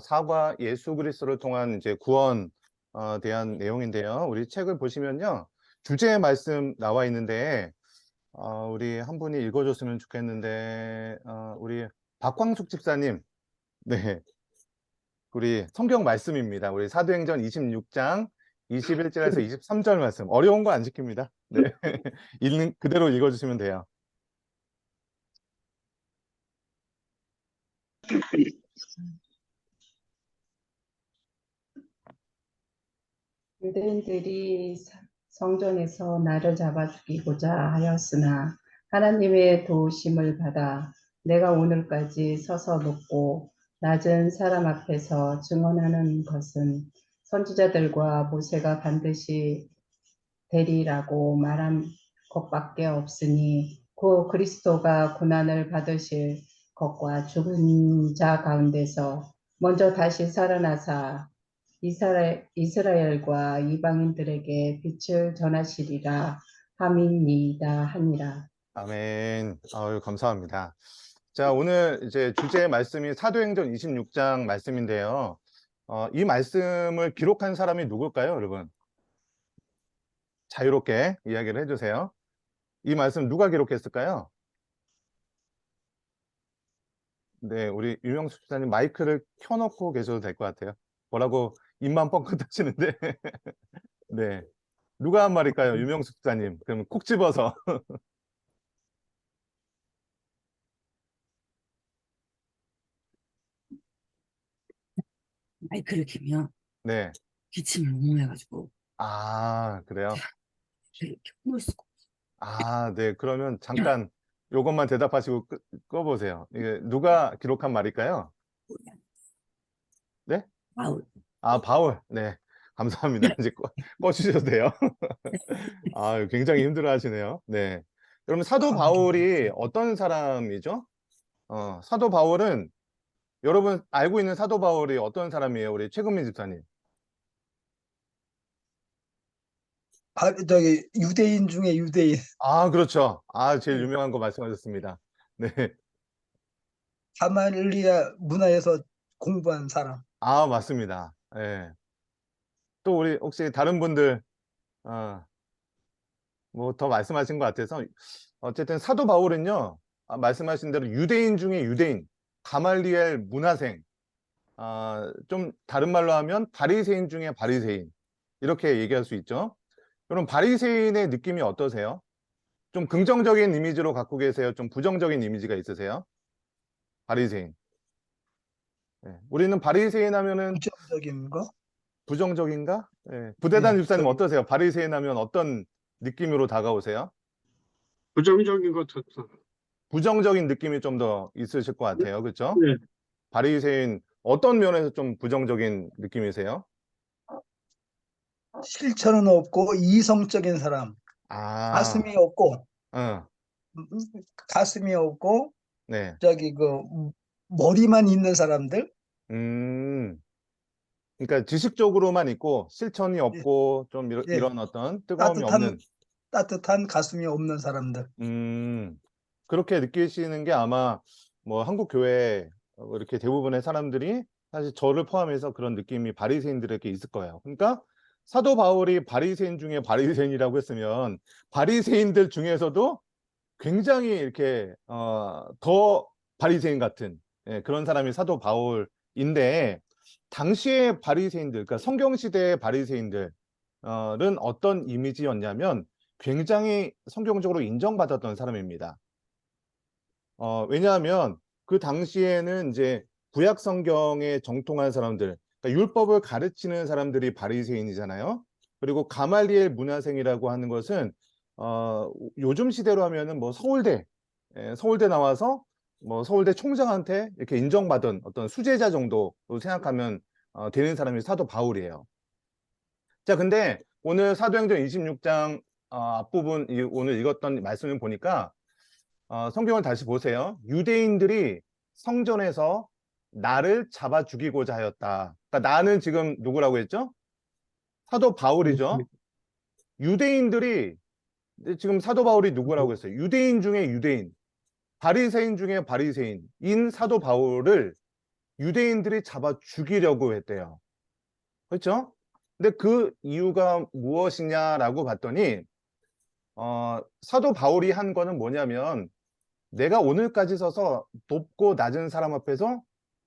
사과 예수 그리스도를 통한 이제 구원 대한 내용인데요. 우리 책을 보시면요. 주제 말씀 나와 있는데 우리 한 분이 읽어줬으면 좋겠는데 우리 박광숙 집사님, 네, 우리 성경 말씀입니다. 우리 사도행전 26장 21절에서 23절 말씀. 어려운 거 안 지킵니다. 네, 있는 그대로 읽어주시면 돼요. 유대인들이 성전에서 나를 잡아 죽이고자 하였으나 하나님의 도우심을 받아 내가 오늘까지 서서 묻고 낮은 사람 앞에서 증언하는 것은 선지자들과 모세가 반드시 되리라고 말한 것밖에 없으니 그 그리스도가 고난을 받으실 것과 죽은 자 가운데서 먼저 다시 살아나사 이스라엘과 이방인들에게 빛을 전하시리라 함이니이다 하니라. 아멘. 아유, 감사합니다. 자, 오늘 이제 주제 말씀이 사도행전 26장 말씀인데요. 이 말씀을 기록한 사람이 누굴까요, 여러분? 자유롭게 이야기를 해주세요. 이 말씀 누가 기록했을까요? 네, 우리 유명수 집사님 마이크를 켜놓고 계셔도 될 것 같아요. 뭐라고 입만 뻥끗 하시는데. 네. 누가 한 말일까요, 유명수 집사님? 그럼 콕 집어서. 마이크를 키면 네. 기침을 너무 해가지고 아, 그래요? 이렇게 물 수가 네. 그러면 잠깐 요것만 대답하시고 꺼보세요. 이게 누가 기록한 말일까요? 없고 네? 아우 바울. 네. 감사합니다. 이제 꺼주셔도 돼요. 굉장히 힘들어 하시네요. 네. 그러면 사도 바울이 어떤 사람이죠? 사도 바울은 여러분 알고 있는 사도 바울이 어떤 사람이에요? 우리 최금민 집사님. 유대인 중에 유대인. 그렇죠. 제일 유명한 거 말씀하셨습니다. 네. 사마리아 문화에서 공부한 사람. 맞습니다. 예. 또 우리 혹시 다른 분들, 뭐 더 말씀하신 것 같아서, 어쨌든 사도 바울은요, 말씀하신 대로 유대인 중에 유대인, 가말리엘 문화생, 좀 다른 말로 하면 바리새인 중에 바리새인, 이렇게 얘기할 수 있죠. 그럼 바리새인의 느낌이 어떠세요? 좀 긍정적인 이미지로 갖고 계세요? 좀 부정적인 이미지가 있으세요? 바리새인. 네. 우리는 바리새인 하면은 부정적인 거? 부정적인가? 네. 부대단 네, 집사님 어떠세요? 바리새인 하면 어떤 느낌으로 다가오세요? 부정적인 것 같아. 부정적인 느낌이 좀 더 있으실 것 같아요. 그렇죠? 네. 바리새인 어떤 면에서 좀 부정적인 느낌이세요? 실천은 없고 이성적인 사람. 아, 가슴이 없고 어, 가슴이 없고 네. 머리만 있는 사람들. 그러니까 지식적으로만 있고 실천이 없고 좀 예, 이런 어떤 뜨거움이 없는. 따뜻한 가슴이 없는 사람들. 그렇게 느끼시는 게 아마 뭐 한국 교회 이렇게 대부분의 사람들이 사실 저를 포함해서 그런 느낌이 바리새인들에게 있을 거예요. 그러니까 사도 바울이 바리새인 중에 바리새인이라고 했으면 바리새인들 중에서도 굉장히 이렇게 더 바리새인 같은 그런 사람이 사도 바울인데, 당시의 바리새인들, 그러니까 성경 시대의 바리새인들은 어떤 이미지였냐면 굉장히 성경적으로 인정받았던 사람입니다. 왜냐하면 그 당시에는 이제 구약 성경에 정통한 사람들, 그러니까 율법을 가르치는 사람들이 바리새인이잖아요. 그리고 가말리엘 문화생이라고 하는 것은 요즘 시대로 하면은 뭐 서울대 나와서 뭐 서울대 총장한테 이렇게 인정받은 어떤 수제자 정도로 생각하면 되는 사람이 사도 바울이에요. 자, 근데 오늘 사도행전 26장 앞부분 오늘 읽었던 말씀을 보니까 성경을 다시 보세요. 유대인들이 성전에서 나를 잡아 죽이고자 하였다. 그러니까 나는 지금 누구라고 했죠? 사도 바울이죠. 유대인들이 지금 사도 바울이 누구라고 했어요? 유대인 중에 유대인, 바리새인 중에 바리새인인 사도 바울을 유대인들이 잡아 죽이려고 했대요. 그렇죠? 근데 그 이유가 무엇이냐라고 봤더니 사도 바울이 한 거는 뭐냐면 내가 오늘까지 서서 높고 낮은 사람 앞에서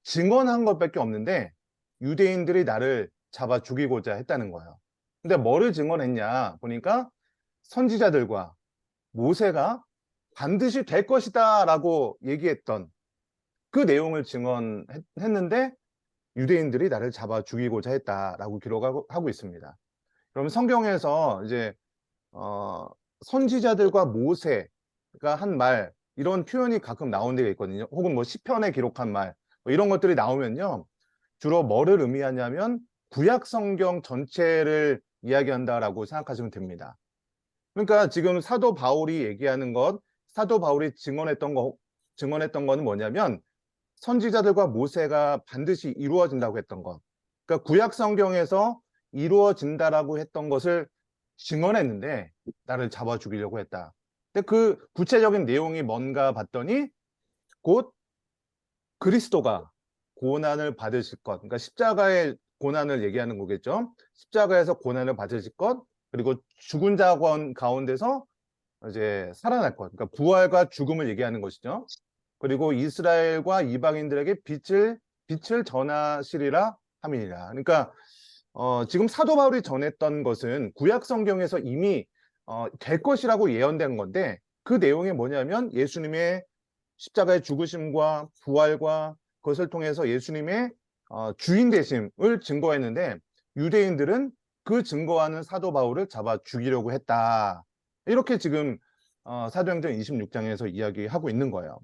증언한 것밖에 없는데 유대인들이 나를 잡아 죽이고자 했다는 거예요. 근데 뭐를 증언했냐 보니까 선지자들과 모세가 반드시 될 것이다 라고 얘기했던 그 내용을 증언했는데 유대인들이 나를 잡아 죽이고자 했다라고 기록하고 있습니다. 그럼 성경에서 이제 선지자들과 모세가 한 말 이런 표현이 가끔 나온 데가 있거든요. 혹은 뭐 시편에 기록한 말 뭐 이런 것들이 나오면요. 주로 뭐를 의미하냐면 구약 성경 전체를 이야기한다라고 생각하시면 됩니다. 그러니까 지금 사도 바울이 얘기하는 것, 사도 바울이 증언했던 거는 뭐냐면 선지자들과 모세가 반드시 이루어진다고 했던 것. 그러니까 구약 성경에서 이루어진다라고 했던 것을 증언했는데 나를 잡아 죽이려고 했다. 근데 그 구체적인 내용이 뭔가 봤더니 곧 그리스도가 고난을 받으실 것. 그러니까 십자가의 고난을 얘기하는 거겠죠. 십자가에서 고난을 받으실 것. 그리고 죽은 자 가운데서 이제 살아날 것. 그러니까 부활과 죽음을 얘기하는 것이죠. 그리고 이스라엘과 이방인들에게 빛을 전하시리라 함이니라. 그러니까 지금 사도 바울이 전했던 것은 구약 성경에서 이미 될 것이라고 예언된 건데 그 내용이 뭐냐면 예수님의 십자가의 죽으심과 부활과 그것을 통해서 예수님의 주인 되심을 증거했는데 유대인들은 그 증거하는 사도 바울을 잡아 죽이려고 했다. 이렇게 지금 사도행전 26장에서 이야기하고 있는 거예요.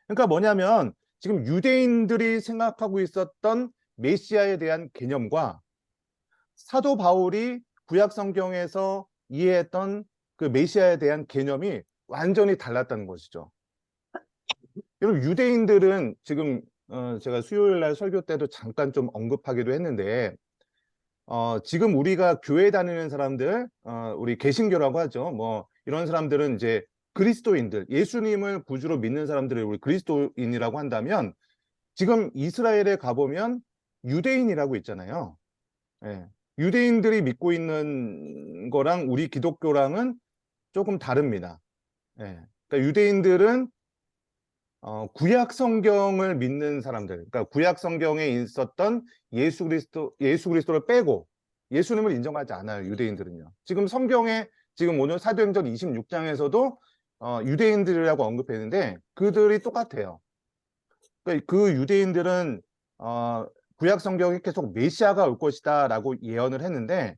그러니까 뭐냐면 지금 유대인들이 생각하고 있었던 메시아에 대한 개념과 사도 바울이 구약 성경에서 이해했던 그 메시아에 대한 개념이 완전히 달랐다는 것이죠. 여러분 유대인들은 지금 제가 수요일 날 설교 때도 잠깐 좀 언급하기도 했는데 지금 우리가 교회 다니는 사람들, 우리 개신교라고 하죠. 뭐 이런 사람들은 이제 그리스도인들, 예수님을 구주로 믿는 사람들을 우리 그리스도인이라고 한다면 지금 이스라엘에 가보면 유대인이라고 있잖아요. 예. 유대인들이 믿고 있는 거랑 우리 기독교랑은 조금 다릅니다. 예. 그러니까 유대인들은 구약 성경을 믿는 사람들, 그러니까 구약 성경에 있었던 예수 그리스도를 빼고 예수님을 인정하지 않아요, 유대인들은요. 지금 성경에 지금 오늘 사도행전 26장에서도 유대인들이라고 언급했는데 그들이 똑같아요. 그러니까 그 유대인들은 구약 성경에 계속 메시아가 올 것이다라고 예언을 했는데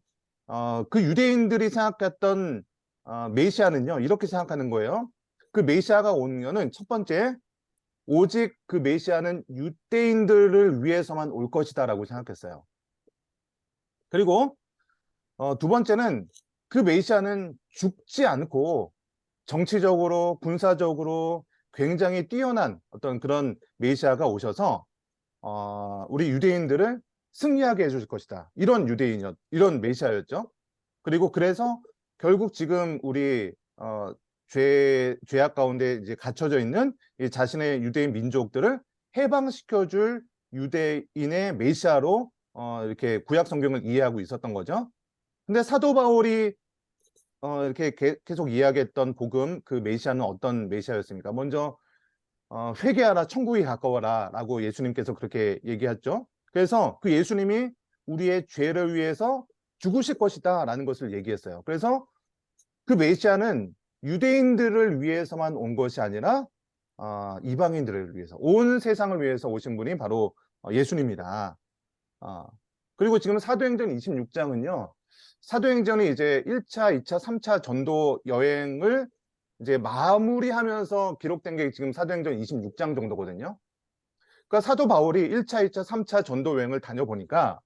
그 유대인들이 생각했던 메시아는요, 이렇게 생각하는 거예요. 그 메시아가 오면은 첫 번째 오직 그 메시아는 유대인들을 위해서만 올 것이다라고 생각했어요. 그리고 두 번째는 그 메시아는 죽지 않고 정치적으로 군사적으로 굉장히 뛰어난 어떤 그런 메시아가 오셔서 우리 유대인들을 승리하게 해줄 것이다. 이런 이런 메시아였죠. 그리고 그래서 결국 지금 우리 죄악 가운데 이제 갇혀져 있는 이 자신의 유대인 민족들을 해방시켜줄 유대인의 메시아로 이렇게 구약 성경을 이해하고 있었던 거죠. 근데 사도 바울이 이렇게 계속 이야기했던 복음 그 메시아는 어떤 메시아였습니까? 먼저 회개하라 천국이 가까워라 라고 예수님께서 그렇게 얘기했죠. 그래서 그 예수님이 우리의 죄를 위해서 죽으실 것이다 라는 것을 얘기했어요. 그래서 그 메시아는 유대인들을 위해서만 온 것이 아니라 이방인들을 위해서 온 세상을 위해서 오신 분이 바로 예수님이다. 그리고 지금 사도행전 26장은요. 사도행전이 이제 1차, 2차, 3차 전도 여행을 이제 마무리하면서 기록된 게 지금 사도행전 26장 정도거든요. 그러니까 사도 바울이 1차, 2차, 3차 전도 여행을 다녀보니까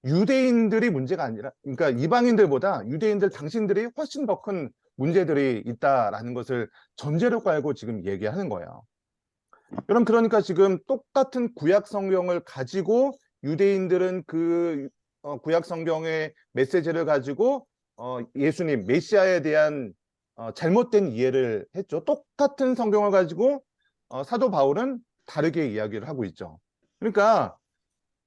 유대인들이 문제가 아니라, 그러니까 이방인들보다 유대인들 당신들이 훨씬 더 큰 문제들이 있다라는 것을 전제로 깔고 지금 얘기하는 거예요. 여러분, 그러니까 지금 똑같은 구약 성경을 가지고 유대인들은 그 구약 성경의 메시지를 가지고 예수님, 메시아에 대한 잘못된 이해를 했죠. 똑같은 성경을 가지고 사도 바울은 다르게 이야기를 하고 있죠. 그러니까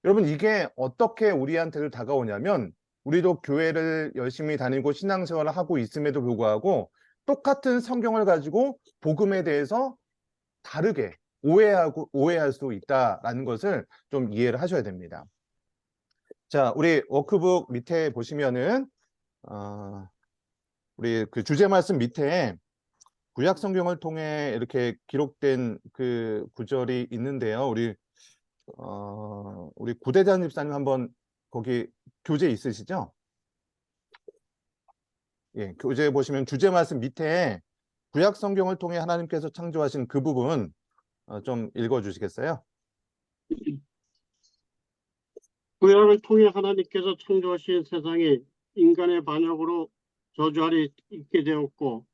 여러분 이게 어떻게 우리한테도 다가오냐면 우리도 교회를 열심히 다니고 신앙생활을 하고 있음에도 불구하고 똑같은 성경을 가지고 복음에 대해서 다르게 오해할 수 있다라는 것을 좀 이해를 하셔야 됩니다. 자, 우리 워크북 밑에 보시면은 우리 그 주제 말씀 밑에 구약 성경을 통해 이렇게 기록된 그 구절이 있는데요. 우리 구대장 집사님 한번 거기 교재 있으시죠? 예, 교재 보시면 주제 말씀 밑에 구약 성경을 통해 하나님께서 창조하신 그 부분 좀 읽어주시겠어요? 구약을 통해 하나님께서 창조하신 세상이 인간의 반역으로 저주 아래 있게 되었고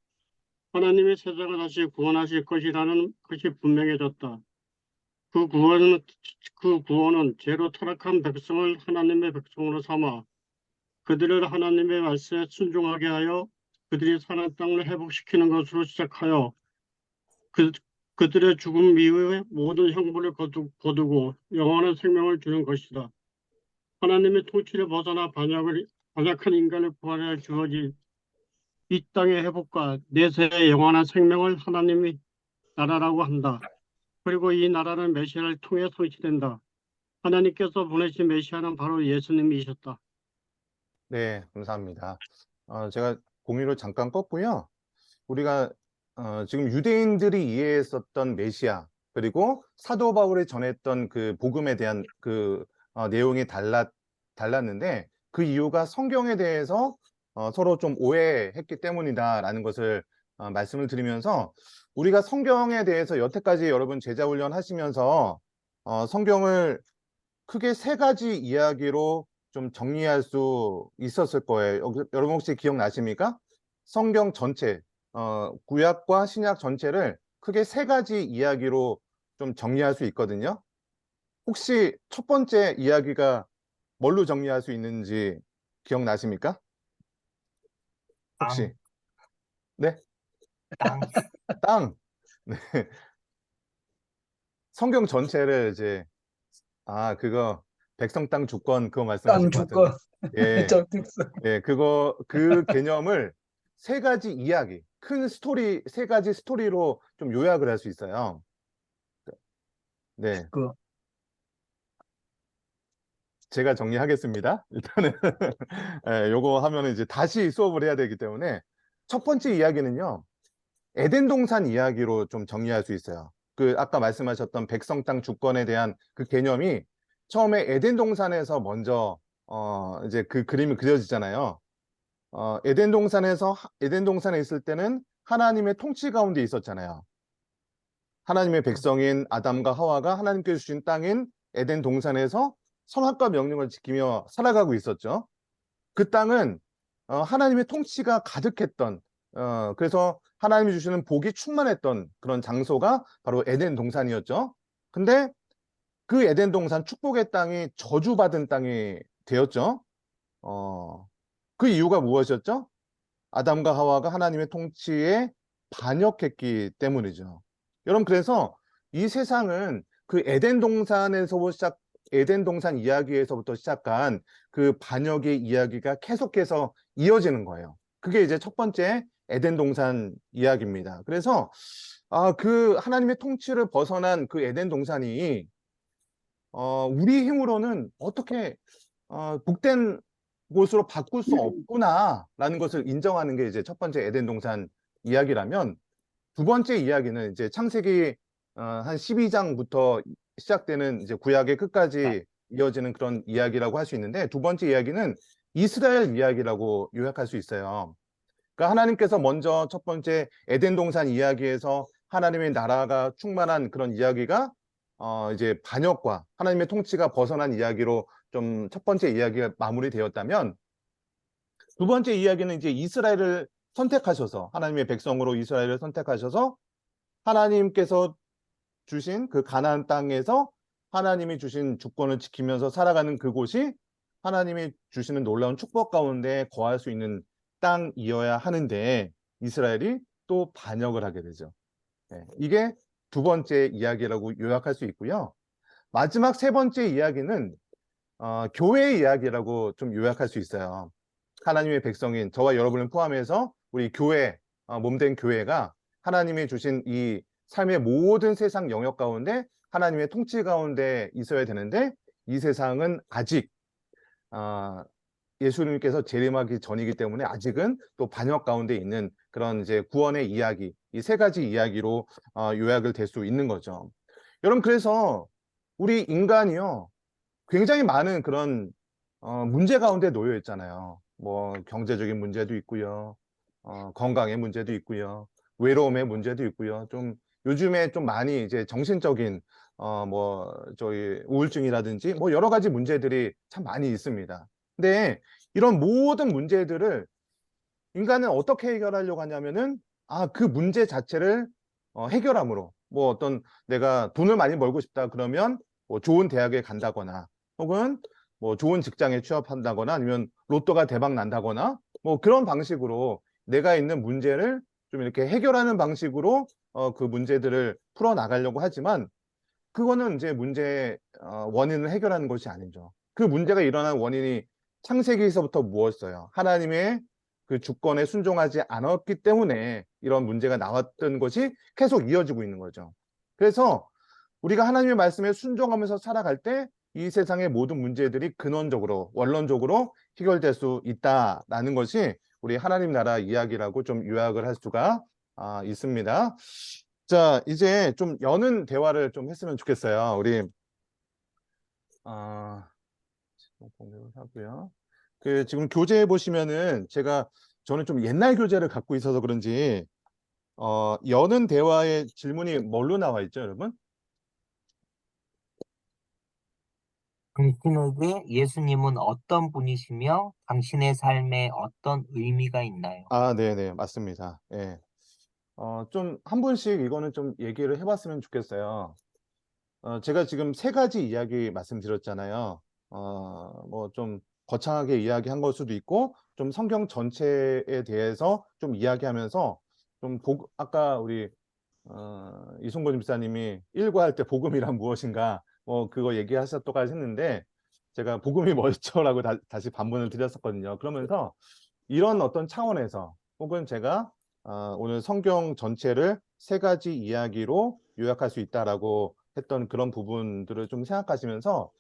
하나님의 세상을 다시 구원하실 것이라는 것이 분명해졌다. 그 구원은 죄로 타락한 백성을 하나님의 백성으로 삼아 그들을 하나님의 말씀에 순종하게 하여 그들이 사는 땅을 회복시키는 것으로 시작하여 그들의 죽음 이후에 모든 형벌을 거두고 영원한 생명을 주는 것이다. 하나님의 통치를 벗어나 반역한 인간을 구하려 주어진 이 땅의 회복과 내세의 영원한 생명을 하나님이 나라라고 한다. 그리고 이 나라는 메시아를 통해 성취된다. 하나님께서 보내신 메시아는 바로 예수님이셨다. 네, 감사합니다. 제가 공유를 잠깐 껐고요. 우리가 지금 유대인들이 이해했었던 메시아 그리고 사도 바울이 전했던 그 복음에 대한 그 내용이 달랐는데 그 이유가 성경에 대해서 서로 좀 오해했기 때문이다라는 것을 말씀을 드리면서 우리가 성경에 대해서 여태까지 여러분 제자 훈련 하시면서 성경을 크게 세 가지 이야기로 좀 정리할 수 있었을 거예요. 여러분 혹시 기억나십니까? 성경 전체, 구약과 신약 전체를 크게 세 가지 이야기로 좀 정리할 수 있거든요. 혹시 첫 번째 이야기가 뭘로 정리할 수 있는지 기억나십니까? 혹시? 네? 땅. 땅. 네. 성경 전체를 이제 그거 백성 땅 주권 그거 말씀하실 땅 것 같은데. 주권. 예. 저 특성. 예, 그 개념을 세 가지 이야기, 큰 스토리, 세 가지 스토리로 좀 요약을 할 수 있어요. 네, 그 제가 정리하겠습니다. 일단은, 예, 요거 하면은 이제 다시 수업을 해야 되기 때문에 첫 번째 이야기는요, 에덴 동산 이야기로 좀 정리할 수 있어요. 그 아까 말씀하셨던 백성 땅 주권에 대한 그 개념이 처음에 에덴 동산에서 먼저 이제 그 그림이 그려지잖아요. 에덴 동산에 있을 때는 하나님의 통치 가운데 있었잖아요. 하나님의 백성인 아담과 하와가 하나님께서 주신 땅인 에덴 동산에서 선악과 명령을 지키며 살아가고 있었죠. 그 땅은 하나님의 통치가 가득했던 그래서 하나님이 주시는 복이 충만했던 그런 장소가 바로 에덴 동산이었죠. 근데 그 에덴 동산 축복의 땅이 저주받은 땅이 되었죠. 그 이유가 무엇이었죠? 아담과 하와가 하나님의 통치에 반역했기 때문이죠. 여러분, 그래서 이 세상은 그 에덴 동산 이야기에서부터 시작한 그 반역의 이야기가 계속해서 이어지는 거예요. 그게 이제 첫 번째 에덴 동산 이야기입니다. 그래서 그 하나님의 통치를 벗어난 그 에덴 동산이 우리 힘으로는 어떻게 복된 곳으로 바꿀 수 없구나라는 것을 인정하는 게 이제 첫 번째 에덴 동산 이야기라면 두 번째 이야기는 이제 창세기 한 12장부터 시작되는 이제 구약의 끝까지 이어지는 그런 이야기라고 할 수 있는데 두 번째 이야기는 이스라엘 이야기라고 요약할 수 있어요. 그러니까 하나님께서 먼저 첫 번째 에덴 동산 이야기에서 하나님의 나라가 충만한 그런 이야기가 이제 반역과 하나님의 통치가 벗어난 이야기로 좀 첫 번째 이야기가 마무리되었다면 두 번째 이야기는 이제 이스라엘을 선택하셔서 하나님의 백성으로 이스라엘을 선택하셔서 하나님께서 주신 그 가나안 땅에서 하나님이 주신 주권을 지키면서 살아가는 그곳이 하나님이 주시는 놀라운 축복 가운데 거할 수 있는 땅이어야 하는데 이스라엘이 또 반역을 하게 되죠. 네, 이게 두 번째 이야기라고 요약할 수 있고요. 마지막 세 번째 이야기는 교회의 이야기라고 좀 요약할 수 있어요. 하나님의 백성인 저와 여러분을 포함해서 우리 교회, 몸된 교회가 하나님이 주신 이 삶의 모든 세상 영역 가운데 하나님의 통치 가운데 있어야 되는데 이 세상은 아직 예수님께서 재림하기 전이기 때문에 아직은 또 반역 가운데 있는 그런 이제 구원의 이야기, 이 세 가지 이야기로 요약을 될 수 있는 거죠. 여러분, 그래서 우리 인간이요, 굉장히 많은 그런 문제 가운데 놓여 있잖아요. 뭐 경제적인 문제도 있고요, 건강의 문제도 있고요, 외로움의 문제도 있고요. 좀 요즘에 좀 많이 이제 정신적인 뭐 저희 우울증이라든지 뭐 여러 가지 문제들이 참 많이 있습니다. 근데 이런 모든 문제들을 인간은 어떻게 해결하려고 하냐면은 그 문제 자체를 해결함으로 뭐 어떤 내가 돈을 많이 벌고 싶다 그러면 뭐 좋은 대학에 간다거나 혹은 뭐 좋은 직장에 취업한다거나 아니면 로또가 대박 난다거나 뭐 그런 방식으로 내가 있는 문제를 좀 이렇게 해결하는 방식으로 그 문제들을 풀어 나가려고 하지만 그거는 이제 문제의 원인을 해결하는 것이 아니죠. 그 문제가 일어난 원인이 창세기에서부터 무엇이었어요? 하나님의 그 주권에 순종하지 않았기 때문에 이런 문제가 나왔던 것이 계속 이어지고 있는 거죠. 그래서 우리가 하나님의 말씀에 순종하면서 살아갈 때 이 세상의 모든 문제들이 근원적으로, 원론적으로 해결될 수 있다라는 것이 우리 하나님 나라 이야기라고 좀 요약을 할 수가 있습니다. 자, 이제 좀 여는 대화를 좀 했으면 좋겠어요. 우리 공유를 하고요. 그 지금 교재에 보시면은 저는 좀 옛날 교재를 갖고 있어서 그런지 여는 대화의 질문이 뭘로 나와 있죠, 여러분? 당신에게 예수님은 어떤 분이시며 당신의 삶에 어떤 의미가 있나요? 네네, 맞습니다. 예. 좀 한 분씩 이거는 좀 얘기를 해봤으면 좋겠어요. 제가 지금 세 가지 이야기 말씀드렸잖아요. 뭐 좀 거창하게 이야기한 걸 수도 있고, 좀 성경 전체에 대해서 좀 이야기하면서 아까 우리 이송건 집사님이 일과할 때 복음이란 무엇인가, 뭐 그거 얘기하셨다고 했는데 제가 복음이 뭐였죠라고 다시 반문을 드렸었거든요. 그러면서 이런 어떤 차원에서 혹은 제가 오늘 성경 전체를 세 가지 이야기로 요약할 수 있다라고 했던 그런 부분들을 좀 생각하시면서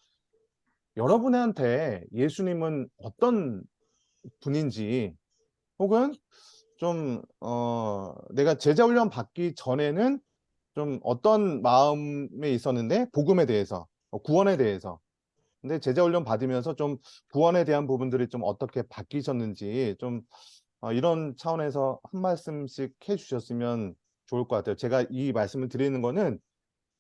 여러분한테 예수님은 어떤 분인지 혹은 좀 내가 제자 훈련 받기 전에는 좀 어떤 마음에 있었는데 복음에 대해서 구원에 대해서 근데 제자 훈련 받으면서 좀 구원에 대한 부분들이 좀 어떻게 바뀌셨는지 좀 이런 차원에서 한 말씀씩 해주셨으면 좋을 것 같아요. 제가 이 말씀을 드리는 거는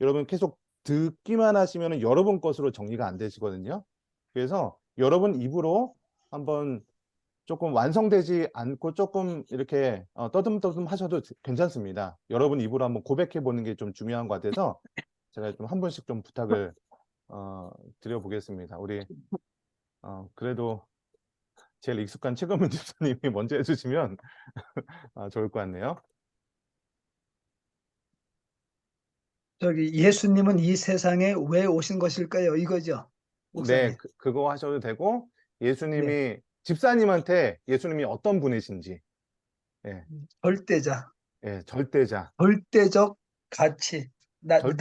여러분 계속 듣기만 하시면 여러분 것으로 정리가 안 되시거든요. 그래서 여러분 입으로 한번 조금 완성되지 않고 조금 이렇게 떠듬떠듬 하셔도 괜찮습니다. 여러분 입으로 한번 고백해 보는 게 좀 중요한 것 같아서 제가 좀 한 번씩 좀 부탁을 드려보겠습니다. 우리 그래도 제일 익숙한 최건문 집사님이 먼저 해주시면 좋을 것 같네요. 예수님은 이 세상에 왜 오신 것일까요? 이거죠, 목사님. 네, 그거 하셔도 되고 예수님이 네. 집사님한테 예수님이 어떤 분이신지, 예, 절대자, 절대자, 절대적 가치, 절,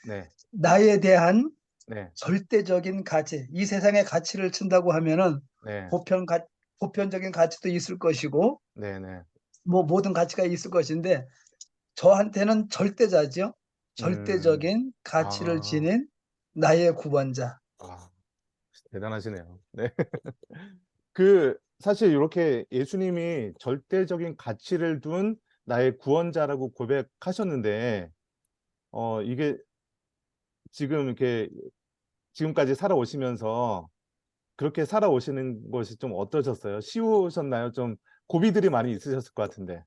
네, 나에 대한 네, 절대적인 가치, 이 세상의 가치를 친다고 하면은 네, 보편적인 가치도 있을 것이고, 네, 네, 뭐 모든 가치가 있을 것인데, 저한테는 절대자죠. 음, 절대적인 가치를 아, 지닌 나의 구원자. 아, 대단하시네요. 네. 사실 이렇게 예수님이 절대적인 가치를 둔 나의 구원자라고 고백하셨는데, 이게 지금 이렇게 지금까지 살아오시면서 그렇게 살아오시는 것이 좀 어떠셨어요? 쉬우셨나요? 좀 고비들이 많이 있으셨을 것 같은데.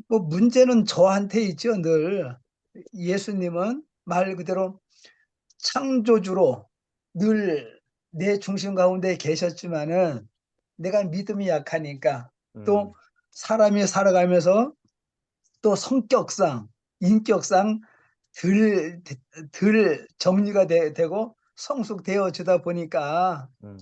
뭐 문제는 저한테 있죠, 늘. 예수님은 말 그대로 창조주로 늘 내 중심 가운데 계셨지만은 내가 믿음이 약하니까 음, 또 사람이 살아가면서 또 성격상 인격상 덜 정리가 되고 성숙되어지다 보니까 음,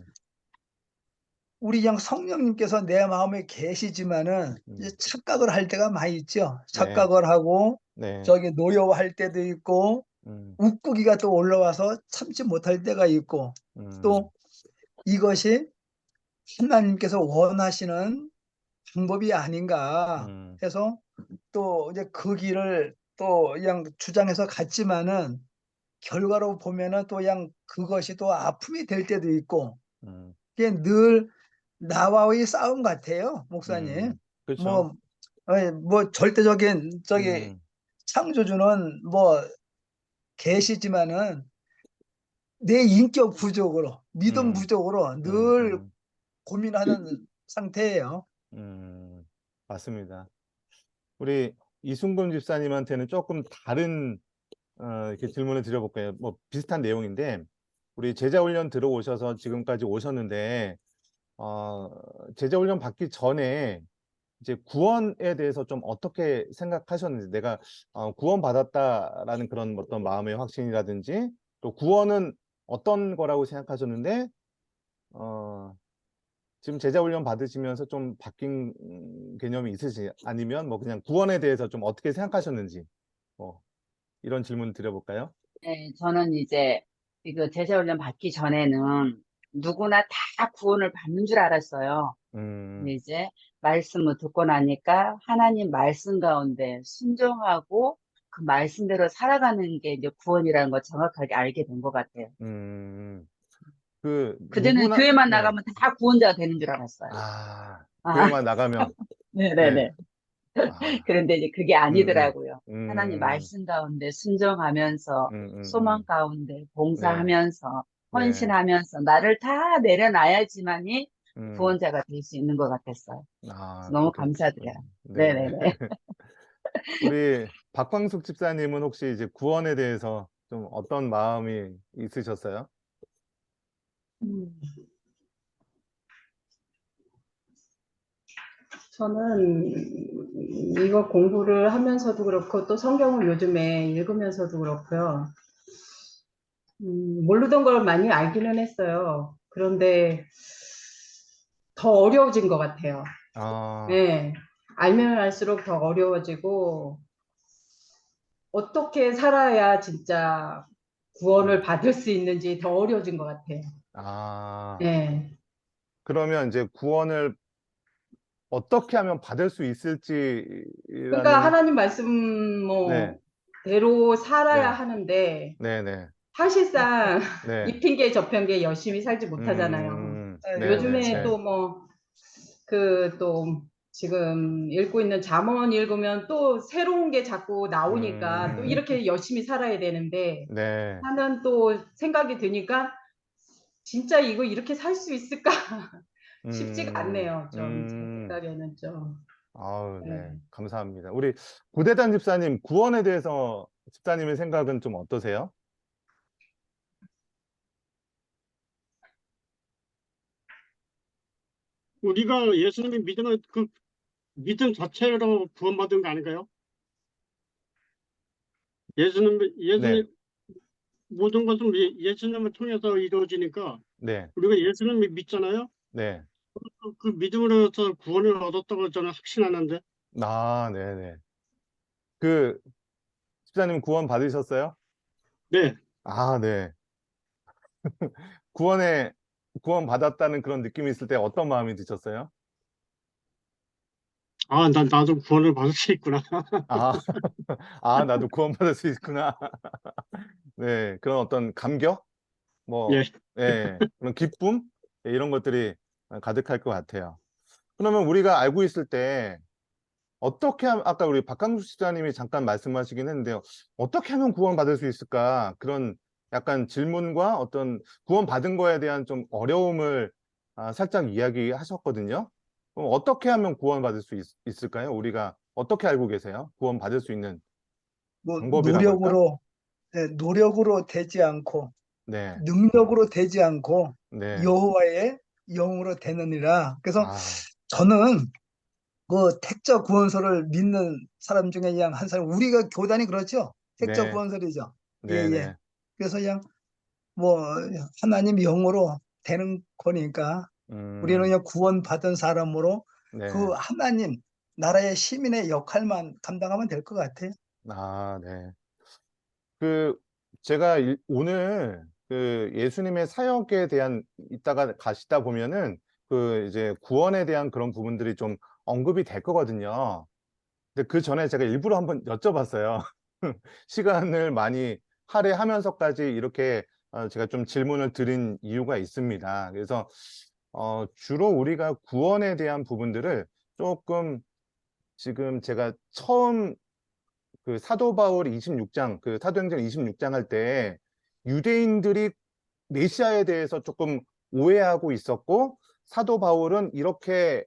우리 그냥 성령님께서 내 마음에 계시지만은 이제 착각을 할 때가 많이 있죠. 네. 착각을 하고 네. 저기 노여워할 때도 있고 음, 욱구기가 또 올라와서 참지 못할 때가 있고 또 이것이 하나님께서 원하시는 방법이 아닌가 음, 해서 또 이제 그 길을 또 그냥 주장해서 갔지만은 결과로 보면은 또 그냥 그것이 또 아픔이 될 때도 있고 음, 그게 늘 나와의 싸움 같아요, 목사님. 그렇죠. 뭐 절대적인 저기 음, 창조주는 뭐 계시지만은 내 인격 부족으로 믿음 음, 부족으로 음, 늘 음, 고민하는 상태예요. 맞습니다. 우리 이순금 집사님한테는 조금 다른 이렇게 질문을 드려볼까요? 뭐 비슷한 내용인데 우리 제자훈련 들어오셔서 지금까지 오셨는데 제자훈련 받기 전에 이제 구원에 대해서 좀 어떻게 생각하셨는지 내가 구원받았다라는 그런 어떤 마음의 확신이라든지 또 구원은 어떤 거라고 생각하셨는데 어, 지금 제자훈련 받으시면서 좀 바뀐 개념이 있으시 아니면 뭐 그냥 구원에 대해서 좀 어떻게 생각하셨는지 뭐 이런 질문 드려볼까요? 네, 저는 이제 이거 제자훈련 받기 전에는 누구나 다 구원을 받는 줄 알았어요. 근데 음, 이제 말씀을 듣고 나니까 하나님 말씀 가운데 순종하고 그 말씀대로 살아가는 게 이제 구원이라는 걸 정확하게 알게 된 것 같아요. 음, 그 그전에는 누구나 교회만 네, 나가면 다 구원자가 되는 줄 알았어요. 아, 교회만 나가면 네, 네네네. 아, 그런데 이제 그게 음, 아니더라고요. 음, 하나님 음, 말씀 가운데 순종하면서 소망 가운데 네, 봉사하면서 네, 헌신하면서 나를 다 내려놔야지만이 음, 구원자가 될 수 있는 것 같았어요. 그래서 너무 그렇게 감사드려요. 느끼셨군요. 네. 네네네. 우리 박광숙 집사님은 혹시 이제 구원에 대해서 좀 어떤 마음이 있으셨어요? 음, 저는 이거 공부를 하면서도 그렇고 또 성경을 요즘에 읽으면서도 그렇고요. 모르던 걸 많이 알기는 했어요. 그런데 더 어려워진 것 같아요. 아, 네. 알면 알수록 더 어려워지고 어떻게 살아야 진짜 구원을 음, 받을 수 있는지 더 어려워진 것 같아요. 아, 네. 그러면 이제 구원을 어떻게 하면 받을 수 그러니까 있을지라는, 하나님 말씀 네, 뭐대로 살아야 네, 하는데 네, 네, 사실상 네, 이 핑계 저 핑계 열심히 살지 못하잖아요. 네, 네, 요즘에 네, 또 뭐 또 지금 읽고 있는 잠언 읽으면 또 새로운 게 자꾸 나오니까 또 음, 이렇게 열심히 살아야 되는데 네, 하는 또 생각이 드니까 진짜 이거 이렇게 살 수 있을까 쉽지가 음, 않네요. 좀 제 음, 생각에는 좀. 아우, 네. 네, 감사합니다. 우리 고대단 집사님, 구원에 대해서 집사님의 생각은 좀 어떠세요? 우리가 예수님의 믿음은 그 믿음 자체로 구원받은 거 아닌가요? 네, 예수님 모든 것은 예수님을 통해서 이루어지니까 네, 우리가 예수님을 믿잖아요. 네, 그 믿음으로서 구원을 얻었다고 저는 확신하는데. 네, 네. 그 집사님 구원 받으셨어요? 네. 네. 구원 받았다는 그런 느낌이 있을 때 어떤 마음이 드셨어요? 나도 구원을 받을 수 있구나. 아, 나도 구원받을 수 있구나. 네, 그런 어떤 감격? 뭐, 예. 예, 그런 기쁨? 예, 이런 것들이 가득할 것 같아요. 그러면 우리가 알고 있을 때, 어떻게 하면, 아까 우리 박강수 집사님이 잠깐 말씀하시긴 했는데요. 어떻게 하면 구원받을 수 있을까? 그런 약간 질문과 어떤 구원받은 거에 대한 좀 어려움을 살짝 이야기하셨거든요. 그럼 어떻게 하면 구원받을 수 있을까요? 우리가 어떻게 알고 계세요? 구원받을 수 있는 뭐 방법이라고 할까? 노력으로 되지 않고 네, 능력으로 되지 않고 네, 여호와의 영으로 되느니라. 그래서 아, 저는 그 택자 구원설을 믿는 사람 중에 그냥 한 사람, 우리가 교단이 그렇죠. 택자 네. 구원설이죠. 예, 네, 예. 네. 그래서 그냥 뭐 하나님 영으로 되는 거니까 우리는 그냥 구원받은 사람으로 네. 그 하나님 나라의 시민의 역할만 감당하면 될 것 같아요. 아, 네. 제가 오늘 예수님의 사역에 대한 이따가 가시다 보면은 이제 구원에 대한 그런 부분들이 좀 언급이 될 거거든요. 근데 그 전에 제가 일부러 한번 여쭤봤어요. 시간을 많이 할애하면서까지 이렇게 제가 좀 질문을 드린 이유가 있습니다. 그래서 주로 우리가 구원에 대한 부분들을 조금 지금 제가 처음 사도 바울 26장, 사도행전 26장 할 때 유대인들이 메시아에 대해서 조금 오해하고 있었고, 사도 바울은 이렇게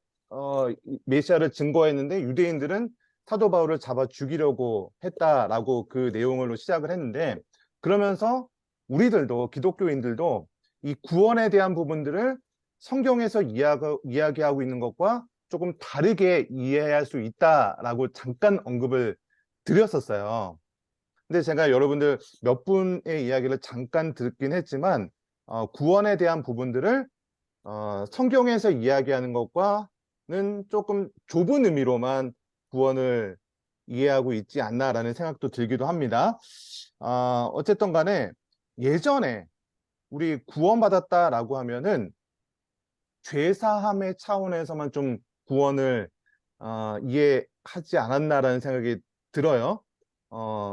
메시아를 증거했는데 유대인들은 사도 바울을 잡아 죽이려고 했다라고 그 내용으로 시작을 했는데, 그러면서 우리들도 기독교인들도 이 구원에 대한 부분들을 성경에서 이야기하고 있는 것과 조금 다르게 이해할 수 있다라고 잠깐 언급을 드렸었어요. 근데 제가 여러분들 몇 분의 이야기를 잠깐 듣긴 했지만 구원에 대한 부분들을 성경에서 이야기하는 것과는 조금 좁은 의미로만 구원을 이해하고 있지 않나라는 생각도 들기도 합니다. 어쨌든 간에 예전에 우리 구원받았다라고 하면은 죄사함의 차원에서만 좀 구원을 이해하지 않았나라는 생각이 들어요.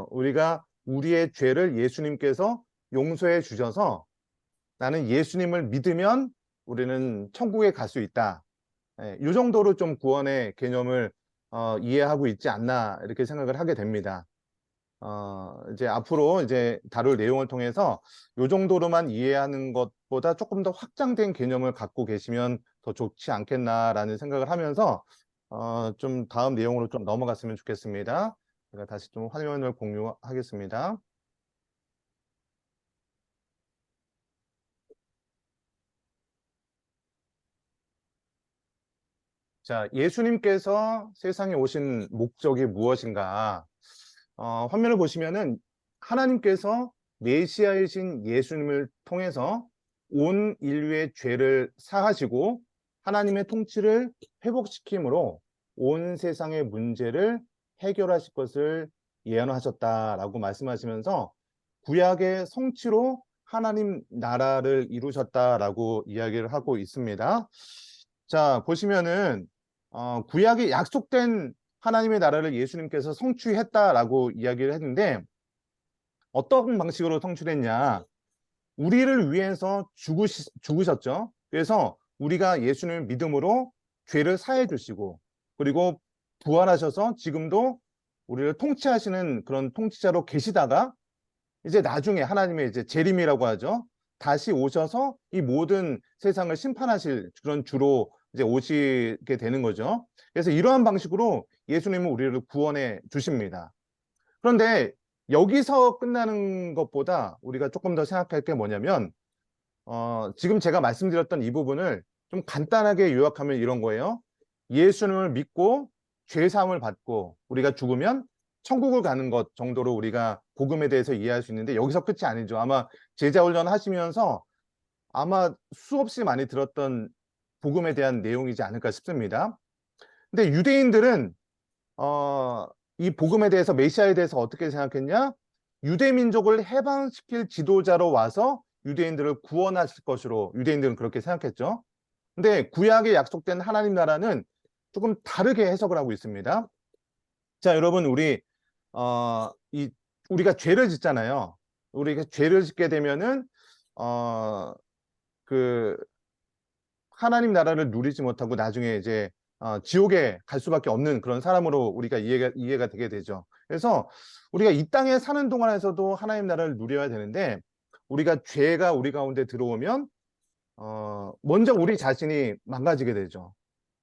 우리가 우리의 죄를 예수님께서 용서해 주셔서 나는 예수님을 믿으면 우리는 천국에 갈 수 있다. 이 정도로 좀 구원의 개념을 이해하고 있지 않나 이렇게 생각을 하게 됩니다. 이제 앞으로 이제 다룰 내용을 통해서 이 정도로만 이해하는 것보다 조금 더 확장된 개념을 갖고 계시면 더 좋지 않겠나라는 생각을 하면서 좀 다음 내용으로 좀 넘어갔으면 좋겠습니다. 제가 다시 좀 화면을 공유하겠습니다. 자, 예수님께서 세상에 오신 목적이 무엇인가? 화면을 보시면은 하나님께서 메시아이신 예수님을 통해서 온 인류의 죄를 사하시고 하나님의 통치를 회복시킴으로 온 세상의 문제를 해결하실 것을 예언하셨다라고 말씀하시면서 구약의 성취로 하나님 나라를 이루셨다라고 이야기를 하고 있습니다. 자, 보시면은 구약이 약속된 하나님의 나라를 예수님께서 성취했다라고 이야기를 했는데 어떤 방식으로 성취했냐? 우리를 위해서 죽으셨죠. 그래서 우리가 예수님을 믿음으로 죄를 사해 주시고 그리고 부활하셔서 지금도 우리를 통치하시는 그런 통치자로 계시다가 이제 나중에 하나님의 이제 재림이라고 하죠. 다시 오셔서 이 모든 세상을 심판하실 그런 주로 이제 오시게 되는 거죠. 그래서 이러한 방식으로 예수님은 우리를 구원해 주십니다. 그런데 여기서 끝나는 것보다 우리가 조금 더 생각할 게 뭐냐면 지금 제가 말씀드렸던 이 부분을 좀 간단하게 요약하면 이런 거예요. 예수님을 믿고 죄 사함을 받고 우리가 죽으면 천국을 가는 것 정도로 우리가 복음에 대해서 이해할 수 있는데 여기서 끝이 아니죠. 아마 제자 훈련 하시면서 아마 수없이 많이 들었던 복음에 대한 내용이지 않을까 싶습니다. 근데 유대인들은 이 복음에 대해서 메시아에 대해서 어떻게 생각했냐? 유대 민족을 해방시킬 지도자로 와서 유대인들을 구원하실 것으로 유대인들은 그렇게 생각했죠. 근데 구약에 약속된 하나님 나라는 조금 다르게 해석을 하고 있습니다. 자, 여러분 우리가 죄를 짓잖아요. 우리가 죄를 짓게 되면은 하나님 나라를 누리지 못하고 나중에 이제 지옥에 갈 수밖에 없는 그런 사람으로 우리가 이해가 되게 되죠. 그래서 우리가 이 땅에 사는 동안에서도 하나님 나라를 누려야 되는데 우리가 죄가 우리 가운데 들어오면 먼저 우리 자신이 망가지게 되죠.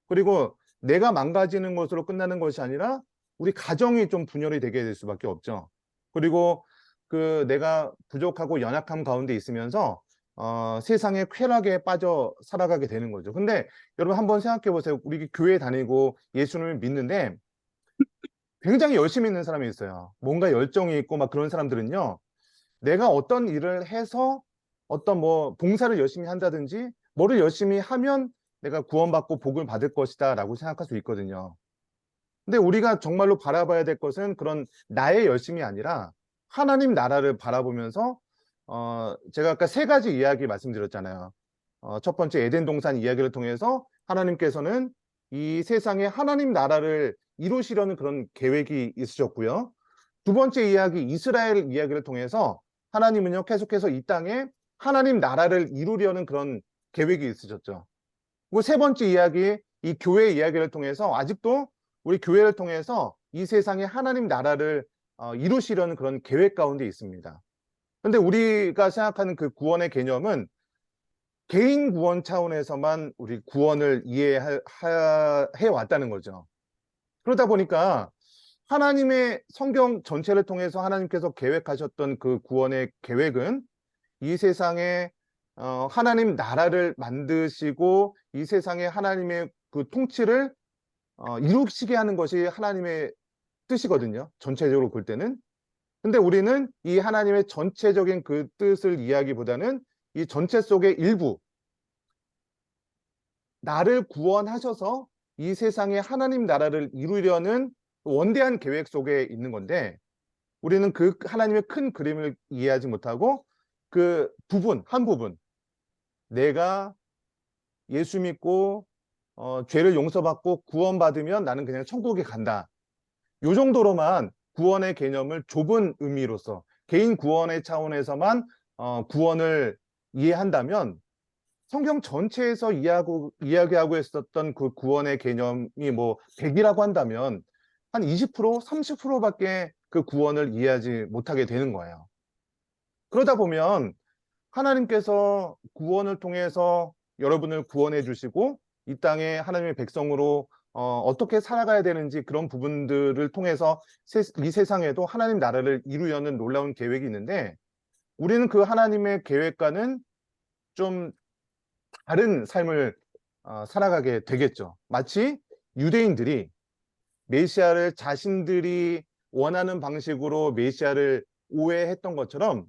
그리고 내가 망가지는 것으로 끝나는 것이 아니라 우리 가정이 좀 분열이 되게 될 수밖에 없죠. 그리고 내가 부족하고 연약함 가운데 있으면서 세상의 쾌락에 빠져 살아가게 되는 거죠. 근데 여러분 한번 생각해 보세요. 우리 교회 다니고 예수님을 믿는데 굉장히 열심히 있는 사람이 있어요. 뭔가 열정이 있고 막 그런 사람들은요. 내가 어떤 일을 해서 어떤 뭐 봉사를 열심히 한다든지 뭐를 열심히 하면 내가 구원받고 복을 받을 것이다 라고 생각할 수 있거든요. 근데 우리가 정말로 바라봐야 될 것은 그런 나의 열심이 아니라 하나님 나라를 바라보면서 제가 아까 세 가지 이야기 말씀드렸잖아요. 첫 번째 에덴 동산 이야기를 통해서 하나님께서는 이 세상에 하나님 나라를 이루시려는 그런 계획이 있으셨고요. 두 번째 이야기 이스라엘 이야기를 통해서 하나님은요 계속해서 이 땅에 하나님 나라를 이루려는 그런 계획이 있으셨죠. 그리고 세 번째 이야기 이 교회 이야기를 통해서 아직도 우리 교회를 통해서 이 세상에 하나님 나라를 이루시려는 그런 계획 가운데 있습니다. 그런데 우리가 생각하는 그 구원의 개념은 개인 구원 차원에서만 우리 구원을 이해해 왔다는 거죠. 그러다 보니까 하나님의 성경 전체를 통해서 하나님께서 계획하셨던 그 구원의 계획은 이 세상에 하나님 나라를 만드시고 이 세상에 하나님의 그 통치를 이루시게 하는 것이 하나님의 뜻이거든요. 전체적으로 볼 때는. 근데 우리는 이 하나님의 전체적인 그 뜻을 이야기보다는 이 전체 속의 일부, 나를 구원하셔서 이 세상에 하나님 나라를 이루려는 원대한 계획 속에 있는 건데 우리는 그 하나님의 큰 그림을 이해하지 못하고 그 부분, 한 부분, 내가 예수 믿고 죄를 용서받고 구원받으면 나는 그냥 천국에 간다. 요 정도로만 구원의 개념을 좁은 의미로서 개인 구원의 차원에서만 구원을 이해한다면 성경 전체에서 이야기하고 있었던 그 구원의 개념이 뭐 100이라고 한다면 한 20%, 30%밖에 그 구원을 이해하지 못하게 되는 거예요. 그러다 보면 하나님께서 구원을 통해서 여러분을 구원해 주시고 이 땅에 하나님의 백성으로 어떻게 살아가야 되는지 그런 부분들을 통해서 이 세상에도 하나님 나라를 이루려는 놀라운 계획이 있는데 우리는 그 하나님의 계획과는 좀 다른 삶을 살아가게 되겠죠. 마치 유대인들이 메시아를 자신들이 원하는 방식으로 메시아를 오해했던 것처럼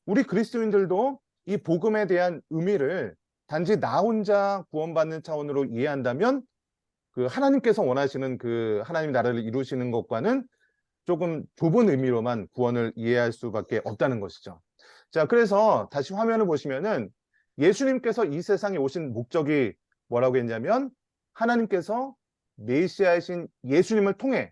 우리 그리스도인들도 이 복음에 대한 의미를 단지 나 혼자 구원받는 차원으로 이해한다면 그 하나님께서 원하시는 그 하나님 나라를 이루시는 것과는 조금 좁은 의미로만 구원을 이해할 수밖에 없다는 것이죠. 자, 그래서 다시 화면을 보시면은 예수님께서 이 세상에 오신 목적이 뭐라고 했냐면 하나님께서 메시아이신 예수님을 통해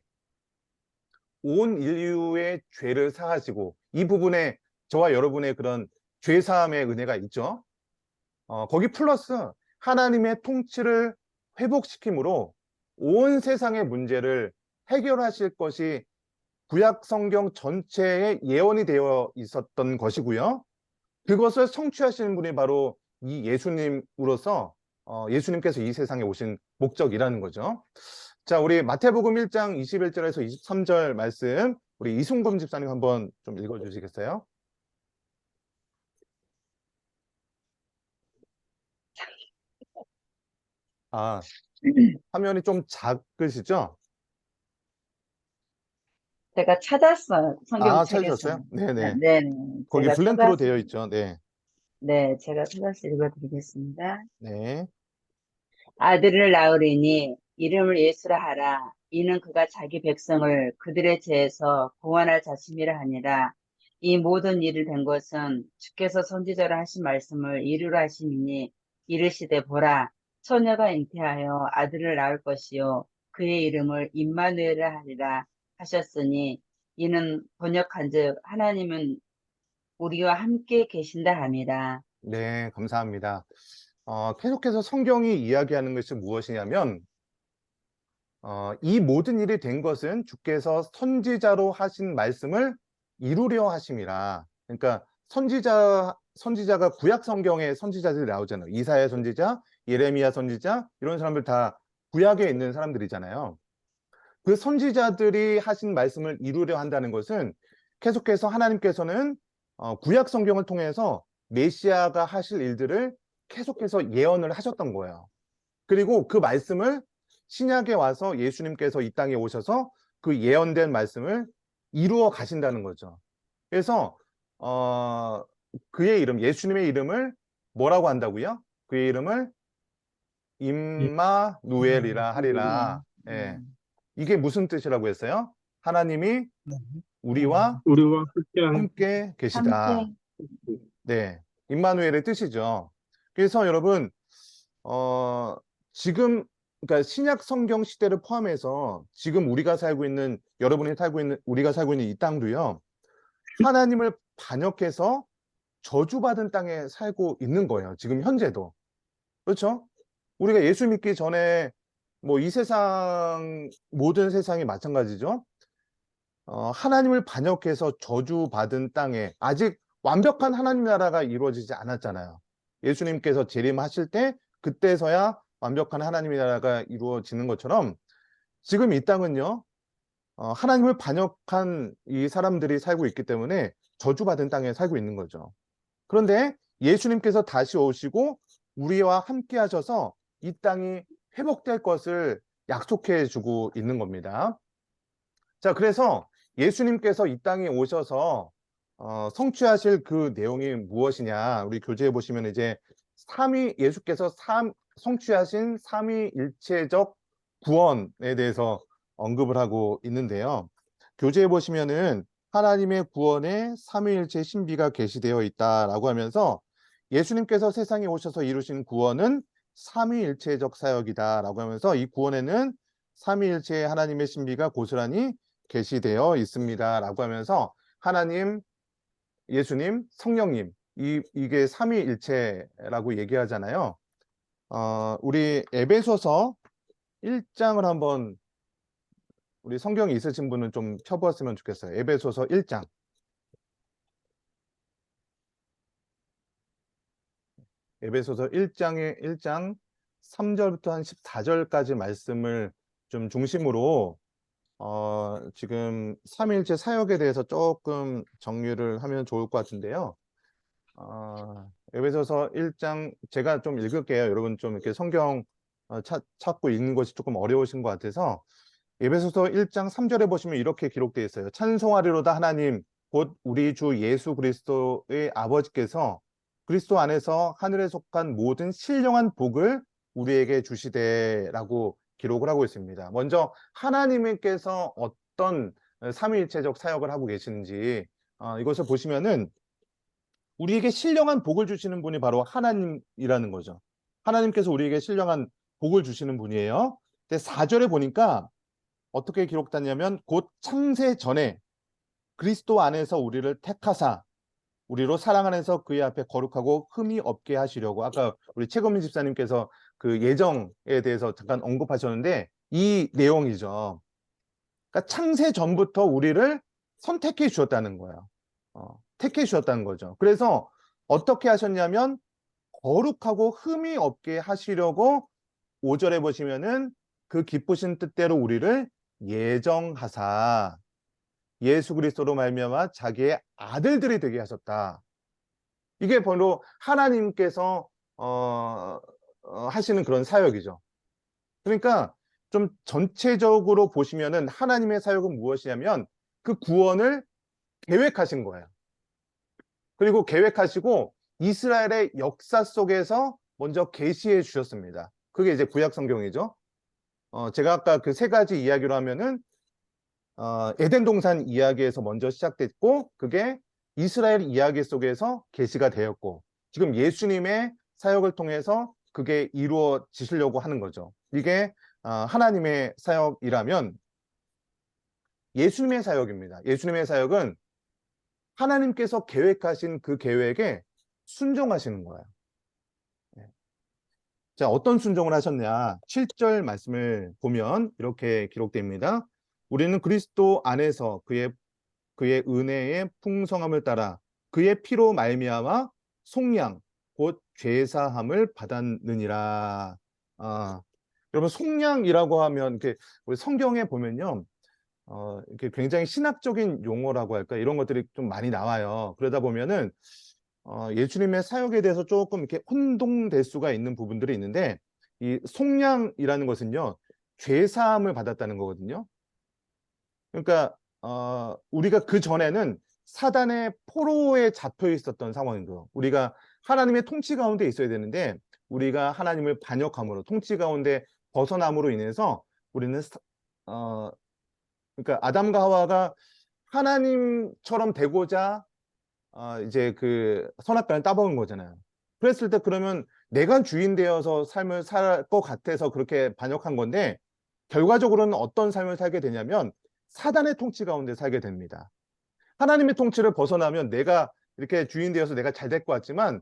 온 인류의 죄를 사하시고 이 부분에 저와 여러분의 그런 죄사함의 은혜가 있죠. 거기 플러스 하나님의 통치를 회복시킴으로 온 세상의 문제를 해결하실 것이 구약 성경 전체에 예언이 되어 있었던 것이고요. 그것을 성취하시는 분이 바로 이 예수님으로서 예수님께서 이 세상에 오신 목적이라는 거죠. 자, 우리 마태복음 1장 21절에서 23절 말씀 우리 이순금 집사님 한번 좀 읽어주시겠어요? 화면이 좀 작으시죠? 제가 찾았어요. 성경 책에서. 찾으셨어요? 네네. 네, 거기 제가 블랭크로 찾았- 되어 있죠. 네. 네, 제가 찾아서 읽어드리겠습니다. 네. 아들을 낳으리니 이름을 예수라 하라. 이는 그가 자기 백성을 그들의 죄에서 구원할 자심이라 하니라. 이 모든 일을 된 것은 주께서 선지자로 하신 말씀을 이루라 하심이니 이르시되 보라 처녀가 잉태하여 아들을 낳을 것이요 그의 이름을 임마누엘이라 하리라 하셨으니 이는 번역한즉 하나님은 우리와 함께 계신다 함이라. 네, 감사합니다. 계속해서 성경이 이야기하는 것이 무엇이냐면 이 모든 일이 된 것은 주께서 선지자로 하신 말씀을 이루려 하심이라. 그러니까 선지자가 구약 성경에 선지자들이 나오잖아요. 이사야 선지자, 예레미야 선지자 이런 사람들 다 구약에 있는 사람들이잖아요. 그 선지자들이 하신 말씀을 이루려 한다는 것은 계속해서 하나님께서는 구약 성경을 통해서 메시아가 하실 일들을 계속해서 예언을 하셨던 거예요. 그리고 그 말씀을 신약에 와서 예수님께서 이 땅에 오셔서 그 예언된 말씀을 이루어 가신다는 거죠. 그래서 그의 이름, 예수님의 이름을 뭐라고 한다고요? 그의 이름을 임마누엘이라 하리라. 예. 이게 무슨 뜻이라고 했어요? 하나님이 네. 우리와 우리와 함께하는 함께 계시다. 네, 임마누엘의 뜻이죠. 그래서 여러분, 지금 그러니까 신약 성경 시대를 포함해서 지금 우리가 살고 있는 우리가 살고 있는 이 땅도요. 하나님을 반역해서 저주받은 땅에 살고 있는 거예요. 지금 현재도. 그렇죠? 우리가 예수 믿기 전에 뭐 이 세상 모든 세상이 마찬가지죠. 하나님을 반역해서 저주받은 땅에 아직 완벽한 하나님 나라가 이루어지지 않았잖아요. 예수님께서 재림하실 때 그때서야 완벽한 하나님의 나라가 이루어지는 것처럼 지금 이 땅은요. 하나님을 반역한 이 사람들이 살고 있기 때문에 저주받은 땅에 살고 있는 거죠. 그런데 예수님께서 다시 오시고 우리와 함께 하셔서 이 땅이 회복될 것을 약속해 주고 있는 겁니다. 자, 그래서 예수님께서 이 땅에 오셔서 성취하실 그 내용이 무엇이냐? 우리 교재에 보시면 이제 예수께서 성취하신 삼위일체적 구원에 대해서 언급을 하고 있는데요. 교재에 보시면은 하나님의 구원에 삼위일체 신비가 계시되어 있다라고 하면서 예수님께서 세상에 오셔서 이루신 구원은 삼위일체적 사역이다라고 하면서 이 구원에는 삼위일체의 하나님의 신비가 고스란히 계시되어 있습니다라고 하면서 하나님, 예수님, 성령님 이게 삼위일체라고 얘기하잖아요. 우리 에베소서 1장을 한번 우리 성경이 있으신 분은 좀 펴보았으면 좋겠어요. 에베소서 1장. 에베소서 1장 3절부터 한 14절까지 말씀을 좀 중심으로 지금 삼위일체 사역에 대해서 조금 정리를 하면 좋을 것 같은데요. 에베소서 1장 제가 좀 읽을게요. 여러분 좀 이렇게 성경 찾고 읽는 것이 조금 어려우신 것 같아서 에베소서 1장 3절에 보시면 이렇게 기록되어 있어요. 찬송하리로다 하나님 곧 우리 주 예수 그리스도의 아버지께서 그리스도 안에서 하늘에 속한 모든 신령한 복을 우리에게 주시되라고 기록을 하고 있습니다. 먼저 하나님께서 어떤 삼위일체적 사역을 하고 계시는지 이것을 보시면은 우리에게 신령한 복을 주시는 분이 바로 하나님이라는 거죠. 하나님께서 우리에게 신령한 복을 주시는 분이에요. 근데 4절에 보니까 어떻게 기록되냐면 곧 창세 전에 그리스도 안에서 우리를 택하사 우리로 사랑 안에서 그의 앞에 거룩하고 흠이 없게 하시려고 아까 우리 최건민 집사님께서 그 예정에 대해서 잠깐 언급하셨는데 이 내용이죠. 그러니까 창세 전부터 우리를 선택해 주셨다는 거예요. 택해 주셨다는 거죠. 그래서 어떻게 하셨냐면 거룩하고 흠이 없게 하시려고 5절에 보시면은 그 기쁘신 뜻대로 우리를 예정하사 예수 그리스도로 말미암아 자기의 아들들이 되게 하셨다. 이게 바로 하나님께서 하시는 그런 사역이죠. 그러니까 좀 전체적으로 보시면은 하나님의 사역은 무엇이냐면 그 구원을 계획하신 거예요. 그리고 계획하시고 이스라엘의 역사 속에서 먼저 계시해 주셨습니다. 그게 이제 구약 성경이죠. 제가 아까 그 세 가지 이야기로 하면은 에덴 동산 이야기에서 먼저 시작됐고 그게 이스라엘 이야기 속에서 계시가 되었고 지금 예수님의 사역을 통해서 그게 이루어지시려고 하는 거죠. 이게 하나님의 사역이라면 예수님의 사역입니다. 예수님의 사역은 하나님께서 계획하신 그 계획에 순종하시는 거예요. 자, 어떤 순종을 하셨냐? 7절 말씀을 보면 이렇게 기록됩니다. 우리는 그리스도 안에서 그의 은혜의 풍성함을 따라 그의 피로 말미암아 속량 곧 죄사함을 받았느니라. 여러분 속량이라고 하면 이렇게 우리 성경에 보면요. 이렇게 굉장히 신학적인 용어라고 할까 이런 것들이 좀 많이 나와요. 그러다 보면은 예수님의 사역에 대해서 조금 이렇게 혼동될 수가 있는 부분들이 있는데, 이 속량이라는 것은요, 죄사함을 받았다는 거거든요. 그러니까 우리가 그 전에는 사단의 포로에 잡혀 있었던 상황인 거예요. 우리가 하나님의 통치 가운데 있어야 되는데, 우리가 하나님을 반역함으로, 통치 가운데 벗어남으로 인해서 우리는 그러니까 아담과 하와가 하나님처럼 되고자 이제 그 선악과를 따먹은 거잖아요. 그랬을 때 그러면 내가 주인 되어서 삶을 살 것 같아서 그렇게 반역한 건데, 결과적으로는 어떤 삶을 살게 되냐면 사단의 통치 가운데 살게 됩니다. 하나님의 통치를 벗어나면 내가 이렇게 주인 되어서 내가 잘 될 것 같지만,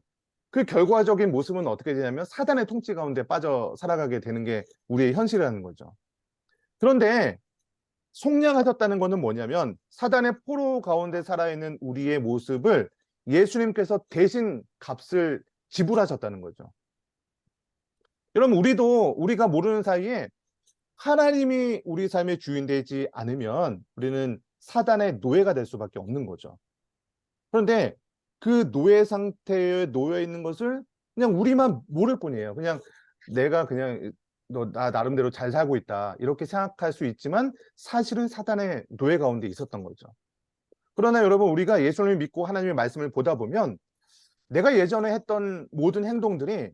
그 결과적인 모습은 어떻게 되냐면 사단의 통치 가운데 빠져 살아가게 되는 게 우리의 현실이라는 거죠. 그런데 속량하셨다는 것은 뭐냐면 사단의 포로 가운데 살아있는 우리의 모습을 예수님께서 대신 값을 지불하셨다는 거죠. 여러분, 우리가 모르는 사이에 하나님이 우리 삶의 주인 되지 않으면 우리는 사단의 노예가 될 수밖에 없는 거죠. 그런데 그 노예 상태에 놓여 있는 것을 그냥 우리만 모를 뿐이에요. 그냥 내가 그냥 나 나름대로 잘 살고 있다, 이렇게 생각할 수 있지만 사실은 사단의 노예 가운데 있었던 거죠. 그러나 여러분, 우리가 예수님을 믿고 하나님의 말씀을 보다 보면 내가 예전에 했던 모든 행동들이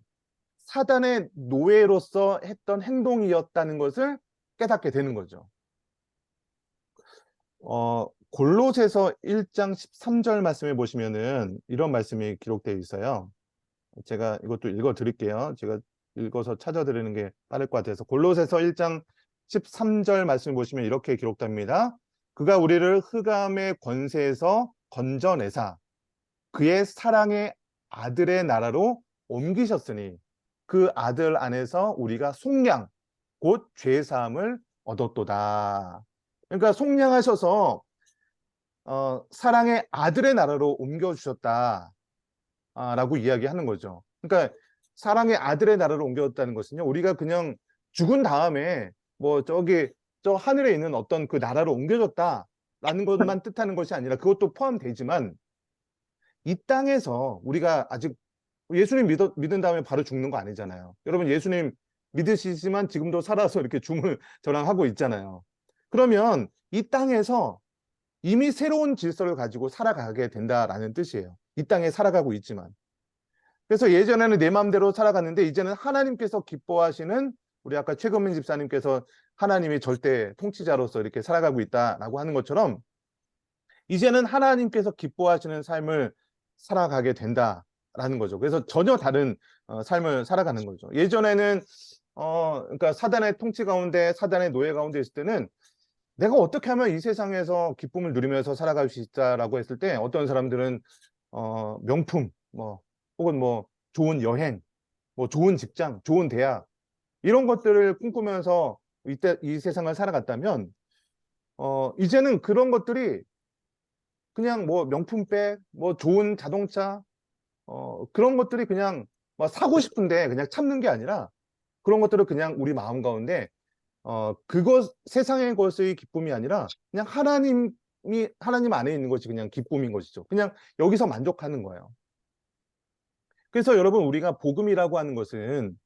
사단의 노예로서 했던 행동이었다는 것을 깨닫게 되는 거죠. 골로새서 1장 13절 말씀에 보시면은 이런 말씀이 기록되어 있어요. 제가 이것도 읽어 드릴게요. 제가 읽어서 찾아 드리는 게 빠를 것 같아서. 골로새서 1장 13절 말씀을 보시면 이렇게 기록됩니다. 그가 우리를 흑암의 권세에서 건져내사 그의 사랑의 아들의 나라로 옮기셨으니 그 아들 안에서 우리가 속량 곧 죄사함을 얻었도다. 그러니까 속량하셔서 사랑의 아들의 나라로 옮겨주셨다 라고 이야기하는 거죠. 그러니까 사랑의 아들의 나라로 옮겨졌다는 것은요, 우리가 그냥 죽은 다음에 뭐 저 하늘에 있는 어떤 그 나라로 옮겨졌다라는 것만 뜻하는 것이 아니라, 그것도 포함되지만 이 땅에서 우리가 아직 예수님 믿은 다음에 바로 죽는 거 아니잖아요. 여러분, 예수님 믿으시지만 지금도 살아서 이렇게 주문을 저랑 하고 있잖아요. 그러면 이 땅에서 이미 새로운 질서를 가지고 살아가게 된다라는 뜻이에요. 이 땅에 살아가고 있지만. 그래서 예전에는 내 마음대로 살아갔는데 이제는 하나님께서 기뻐하시는, 우리 아까 최건민 집사님께서 하나님이 절대 통치자로서 이렇게 살아가고 있다라고 하는 것처럼 이제는 하나님께서 기뻐하시는 삶을 살아가게 된다라는 거죠. 그래서 전혀 다른 삶을 살아가는 거죠. 예전에는 그러니까 사단의 통치 가운데, 사단의 노예 가운데 있을 때는 내가 어떻게 하면 이 세상에서 기쁨을 누리면서 살아갈 수 있다라고 했을 때, 어떤 사람들은 명품, 혹은 좋은 여행, 좋은 직장, 좋은 대학, 이런 것들을 꿈꾸면서 이 세상을 살아갔다면, 이제는 그런 것들이 그냥 명품백, 좋은 자동차, 그런 것들이 그냥 사고 싶은데 그냥 참는 게 아니라, 그런 것들을 그냥 우리 마음 가운데 세상의 것의 기쁨이 아니라 그냥 하나님 안에 있는 것이 그냥 기쁨인 것이죠. 그냥 여기서 만족하는 거예요. 그래서 여러분, 우리가 복음이라고 하는 것은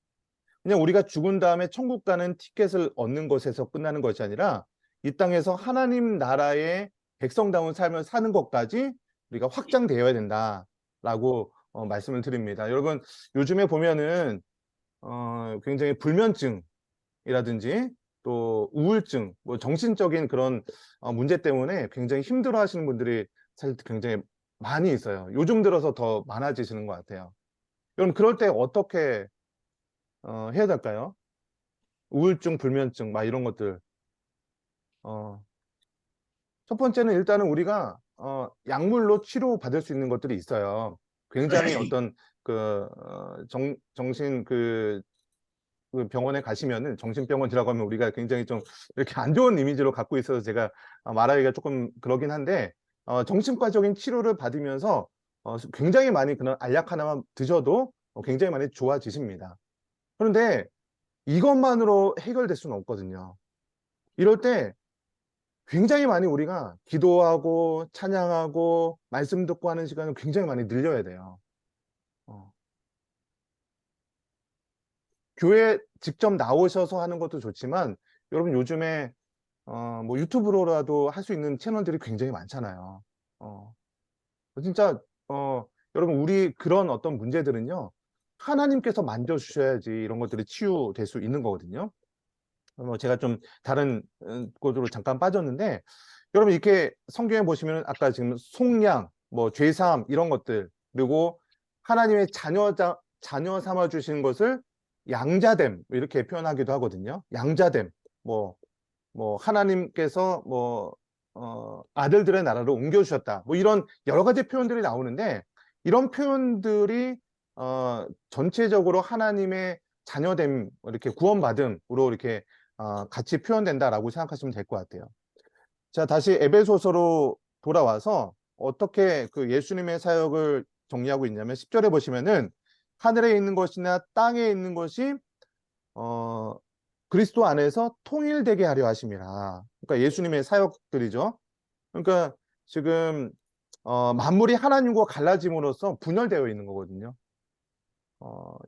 그냥 우리가 죽은 다음에 천국 가는 티켓을 얻는 것에서 끝나는 것이 아니라, 이 땅에서 하나님 나라의 백성다운 삶을 사는 것까지 우리가 확장되어야 된다라고 말씀을 드립니다. 여러분, 요즘에 보면은 굉장히 불면증이라든지 또 우울증, 정신적인 그런 문제 때문에 굉장히 힘들어 하시는 분들이 사실 굉장히 많이 있어요. 요즘 들어서 더 많아지시는 것 같아요. 여러분, 그럴 때 어떻게 해야 될까요? 우울증, 불면증, 이런 것들. 첫 번째는 일단은 우리가 약물로 치료받을 수 있는 것들이 있어요. 굉장히 어떤 정신 그 병원에 가시면은, 정신병원이라고 하면 우리가 굉장히 좀 이렇게 안 좋은 이미지로 갖고 있어서 제가 말하기가 조금 그러긴 한데, 정신과적인 치료를 받으면서 굉장히 많이 그런 알약 하나만 드셔도 굉장히 많이 좋아지십니다. 그런데 이것만으로 해결될 수는 없거든요. 이럴 때 굉장히 많이 우리가 기도하고 찬양하고 말씀 듣고 하는 시간을 굉장히 많이 늘려야 돼요. 교회 직접 나오셔서 하는 것도 좋지만 여러분 요즘에 뭐 유튜브로라도 할 수 있는 채널들이 굉장히 많잖아요. 진짜 여러분 우리 그런 어떤 문제들은요. 하나님께서 만져주셔야지 이런 것들이 치유될 수 있는 거거든요. 제가 좀 다른 곳으로 잠깐 빠졌는데 여러분 이렇게 성경에 보시면 아까 지금 속량, 뭐 죄사함 이런 것들 그리고 하나님의 자녀 삼아 주신 것을 양자됨 이렇게 표현하기도 하거든요. 양자됨 뭐 하나님께서 아들들의 나라로 옮겨주셨다. 뭐 이런 여러 가지 표현들이 나오는데 이런 표현들이 전체적으로 하나님의 자녀됨, 이렇게 구원받음으로 이렇게 같이 표현된다라고 생각하시면 될 것 같아요. 자, 다시 에베소서로 돌아와서 어떻게 그 예수님의 사역을 정리하고 있냐면 10절에 보시면은 하늘에 있는 것이나 땅에 있는 것이 그리스도 안에서 통일되게 하려 하심이라. 그러니까 예수님의 사역들이죠. 그러니까 지금 만물이 하나님과 갈라짐으로써 분열되어 있는 거거든요.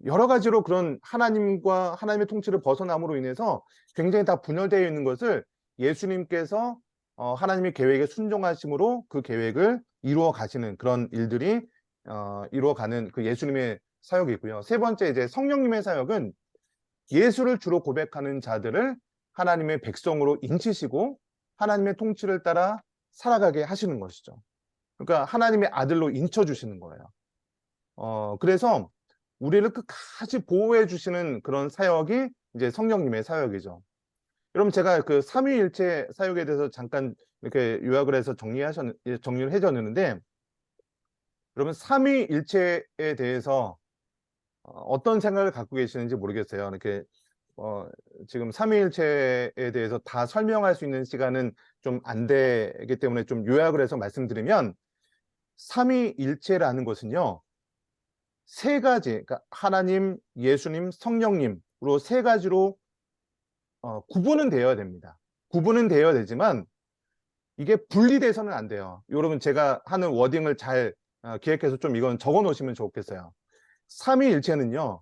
여러 가지로 그런 하나님과 하나님의 통치를 벗어남으로 인해서 굉장히 다 분열되어 있는 것을 예수님께서 하나님의 계획에 순종하심으로 그 계획을 이루어 가시는 그런 일들이 이루어가는 그 예수님의 사역이고요. 세 번째 이제 성령님의 사역은 예수를 주로 고백하는 자들을 하나님의 백성으로 인치시고 하나님의 통치를 따라 살아가게 하시는 것이죠. 그러니까 하나님의 아들로 인쳐주시는 거예요. 그래서 우리를 끝까지 보호해 주시는 그런 사역이 이제 성령님의 사역이죠. 여러분 제가 그 삼위일체 사역에 대해서 잠깐 이렇게 요약을 해서 정리를 해줬는데 여러분 삼위일체에 대해서 어떤 생각을 갖고 계시는지 모르겠어요. 이렇게 지금 삼위일체에 대해서 다 설명할 수 있는 시간은 좀 안 되기 때문에 좀 요약을 해서 말씀드리면 삼위일체라는 것은요. 세 가지, 그러니까 하나님, 예수님, 성령님으로 세 가지로 구분은 되어야 됩니다. 구분은 되어야 되지만 이게 분리돼서는 안 돼요. 여러분 제가 하는 워딩을 잘 기획해서 좀 이건 적어 놓으시면 좋겠어요. 삼위일체는요.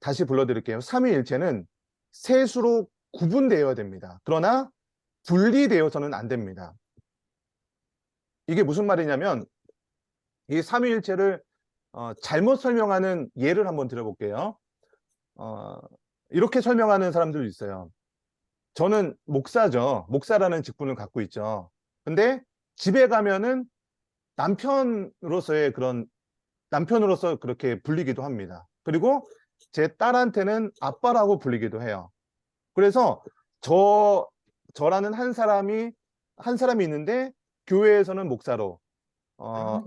다시 불러드릴게요. 삼위일체는 셋으로 구분되어야 됩니다. 그러나 분리되어서는 안 됩니다. 이게 무슨 말이냐면 이 삼위일체를 잘못 설명하는 예를 한번 들어볼게요. 이렇게 설명하는 사람들도 있어요. 저는 목사죠. 목사라는 직분을 갖고 있죠. 근데 집에 가면은 남편으로서 그렇게 불리기도 합니다. 그리고 제 딸한테는 아빠라고 불리기도 해요. 그래서 저라는 한 사람이 있는데 교회에서는 목사로,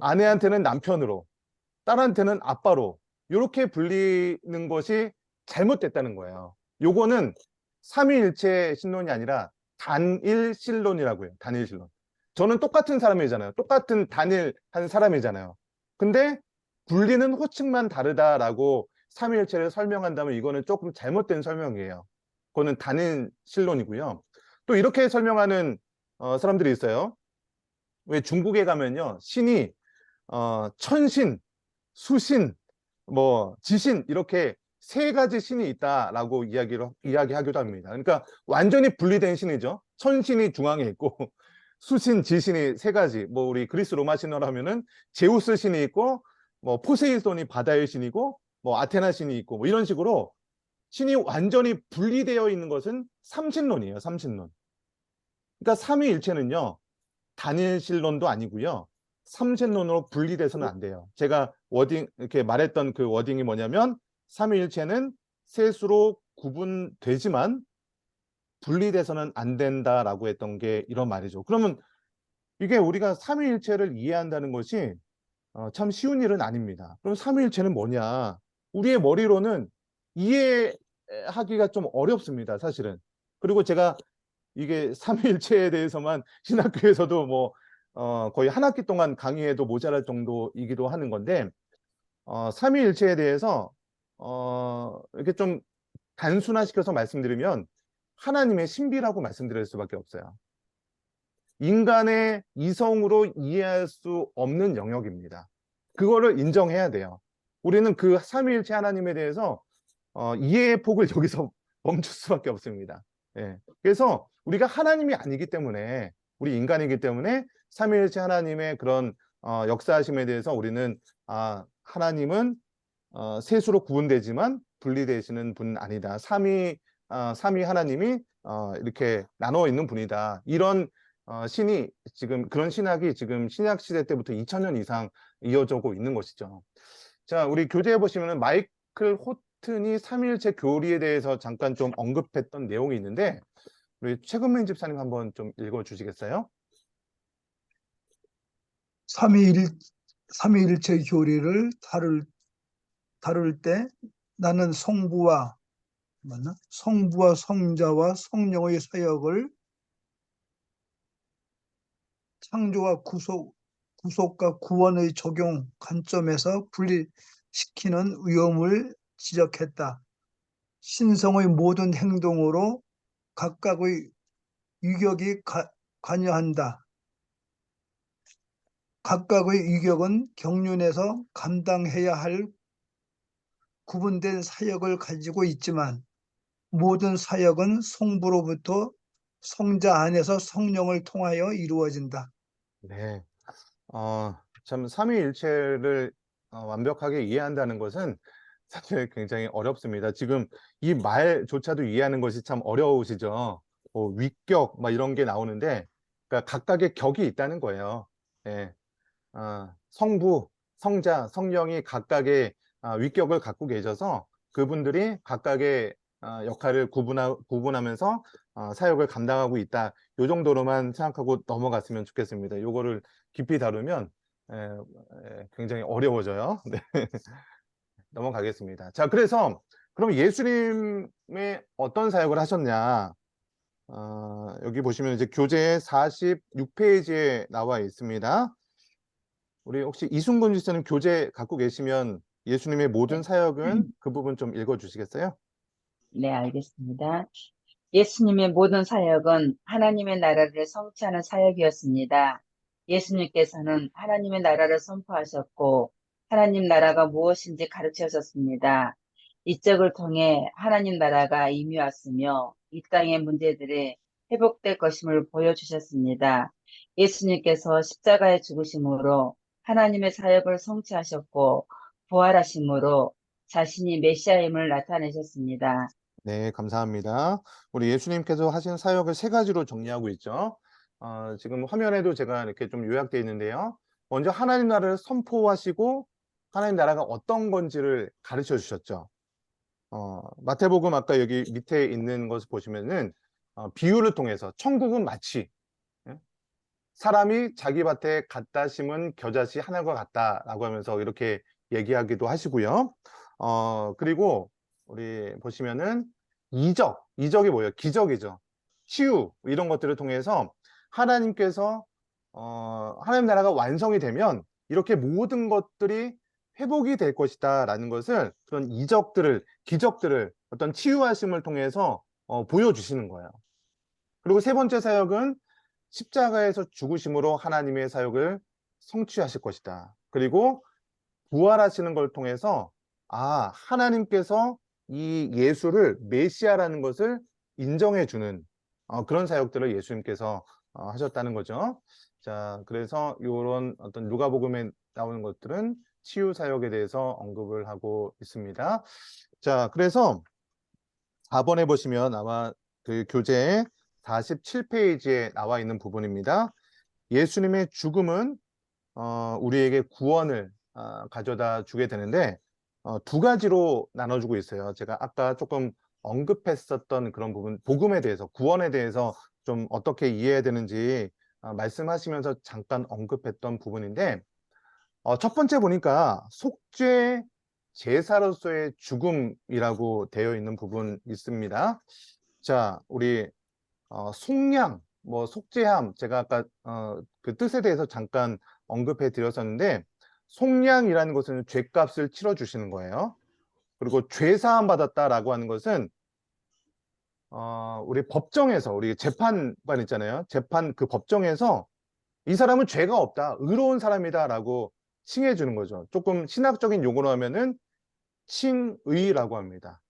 아내한테는 남편으로, 딸한테는 아빠로 이렇게 불리는 것이 잘못됐다는 거예요. 요거는 삼위일체 신론이 아니라 단일신론이라고 해요. 단일신론. 저는 똑같은 사람이잖아요. 똑같은 단일 한 사람이잖아요. 근데 분리는 호칭만 다르다라고 삼위일체를 설명한다면 이거는 조금 잘못된 설명이에요. 그거는 단일신론이고요. 또 이렇게 설명하는 사람들이 있어요. 왜 중국에 가면요. 신이 천신, 수신, 지신 이렇게 세 가지 신이 있다라고 이야기하기도 합니다. 그러니까 완전히 분리된 신이죠. 천신이 중앙에 있고 수신, 지신이 세 가지. 우리 그리스 로마 신화로 하면은 제우스 신이 있고 포세이돈이 바다의 신이고 아테나 신이 있고 이런 식으로 신이 완전히 분리되어 있는 것은 삼신론이에요. 삼신론. 그러니까 삼위일체는요. 단일신론도 아니고요. 삼신론으로 분리돼서는 안 돼요. 제가 이렇게 말했던 그 워딩이 뭐냐면 삼위일체는 셋으로 구분되지만 분리돼서는 안 된다라고 했던 게 이런 말이죠. 그러면 이게 우리가 삼위일체를 이해한다는 것이 참 쉬운 일은 아닙니다. 그럼 삼위일체는 뭐냐? 우리의 머리로는 이해하기가 좀 어렵습니다, 사실은. 그리고 제가 이게 삼위일체에 대해서만 신학교에서도 거의 한 학기 동안 강의해도 모자랄 정도이기도 하는 건데 삼위일체에 대해서 이렇게 좀 단순화시켜서 말씀드리면 하나님의 신비라고 말씀드릴 수밖에 없어요. 인간의 이성으로 이해할 수 없는 영역입니다. 그거를 인정해야 돼요. 우리는 그 삼위일체 하나님에 대해서 이해의 폭을 여기서 멈출 수밖에 없습니다. 예. 그래서 우리가 하나님이 아니기 때문에, 우리 인간이기 때문에 삼위일체 하나님의 그런 역사하심에 대해서 우리는 하나님은 셋으로 구분되지만 분리되시는 분 아니다. 삼위 하나님이 이렇게 나눠 있는 분이다. 이런 신이 지금, 그런 신학이 지금 신약 시대 때부터 2000년 이상 이어져 오고 있는 것이죠. 자, 우리 교재에 보시면은 마이클 호튼이 삼위일체 교리에 대해서 잠깐 좀 언급했던 내용이 있는데, 우리 최근민 집사님 한번 좀 읽어 주시겠어요? 삼위일체 교리를 다룰 때 나는 성부와 성자와 성령의 사역을 창조와 구속과 구원의 적용 관점에서 분리시키는 위험을 지적했다. 신성의 모든 행동으로 각각의 유격이 관여한다. 각각의 유격은 경륜에서 감당해야 할 구분된 사역을 가지고 있지만 모든 사역은 성부로부터 성자 안에서 성령을 통하여 이루어진다. 네. 참 삼위일체를 완벽하게 이해한다는 것은 사실 굉장히 어렵습니다. 지금 이 말조차도 이해하는 것이 참 어려우시죠. 위격 막 이런 게 나오는데, 그러니까 각각의 격이 있다는 거예요. 예. 성부, 성자, 성령이 각각의 위격을 갖고 계셔서 그분들이 각각의 역할을 구분하면서 사역을 감당하고 있다. 요 정도로만 생각하고 넘어갔으면 좋겠습니다. 요거를 깊이 다루면 굉장히 어려워져요. 네. 넘어가겠습니다. 자, 그래서 그럼 예수님의 어떤 사역을 하셨냐? 여기 보시면 이제 교재 46페이지에 나와 있습니다. 우리 혹시 이순근 지사님 교재 갖고 계시면 예수님의 모든 사역은 그 부분 좀 읽어 주시겠어요? 네, 알겠습니다. 예수님의 모든 사역은 하나님의 나라를 성취하는 사역이었습니다. 예수님께서는 하나님의 나라를 선포하셨고 하나님 나라가 무엇인지 가르치셨습니다. 이적을 통해 하나님 나라가 이미 왔으며 이 땅의 문제들이 회복될 것임을 보여주셨습니다. 예수님께서 십자가에 죽으심으로 하나님의 사역을 성취하셨고 부활하심으로 자신이 메시아임을 나타내셨습니다. 네, 감사합니다. 우리 예수님께서 하신 사역을 세 가지로 정리하고 있죠. 지금 화면에도 제가 이렇게 좀 요약되어 있는데요. 먼저 하나님 나라를 선포하시고 하나님 나라가 어떤 건지를 가르쳐 주셨죠. 마태복음 아까 여기 밑에 있는 것을 보시면은 비유를 통해서 천국은 마치 사람이 자기 밭에 갖다 심은 겨자씨 하나가 같다라고 하면서 이렇게 얘기하기도 하시고요. 그리고 우리 보시면은 이적이 뭐예요? 기적이죠. 치유 이런 것들을 통해서 하나님께서 하나님 나라가 완성이 되면 이렇게 모든 것들이 회복이 될 것이다 라는 것을, 그런 기적들을 어떤 치유하심을 통해서 보여주시는 거예요. 그리고 세 번째 사역은 십자가에서 죽으심으로 하나님의 사역을 성취하실 것이다. 그리고 부활하시는 걸 통해서 하나님께서 이 예수를 메시아라는 것을 인정해 주는 그런 사역들을 예수님께서 하셨다는 거죠. 자, 그래서 이런 어떤 누가복음에 나오는 것들은 치유 사역에 대해서 언급을 하고 있습니다. 자, 그래서 4번에 보시면 아마 그 교재 47페이지에 나와 있는 부분입니다. 예수님의 죽음은 우리에게 구원을 가져다 주게 되는데 두 가지로 나눠주고 있어요. 제가 아까 조금 언급했었던 그런 부분, 복음에 대해서, 구원에 대해서 좀 어떻게 이해해야 되는지 말씀하시면서 잠깐 언급했던 부분인데, 첫 번째 보니까 속죄 제사로서의 죽음이라고 되어 있는 부분 있습니다. 자, 우리 속량, 속죄함, 제가 아까 그 뜻에 대해서 잠깐 언급해 드렸었는데, 속량이라는 것은 죄값을 치러 주시는 거예요. 그리고 죄사함 받았다라고 하는 것은 우리 법정에서, 우리 재판관 있잖아요. 그 법정에서 이 사람은 죄가 없다, 의로운 사람이다라고 칭해 주는 거죠. 조금 신학적인 용어로 하면은 칭의라고 합니다.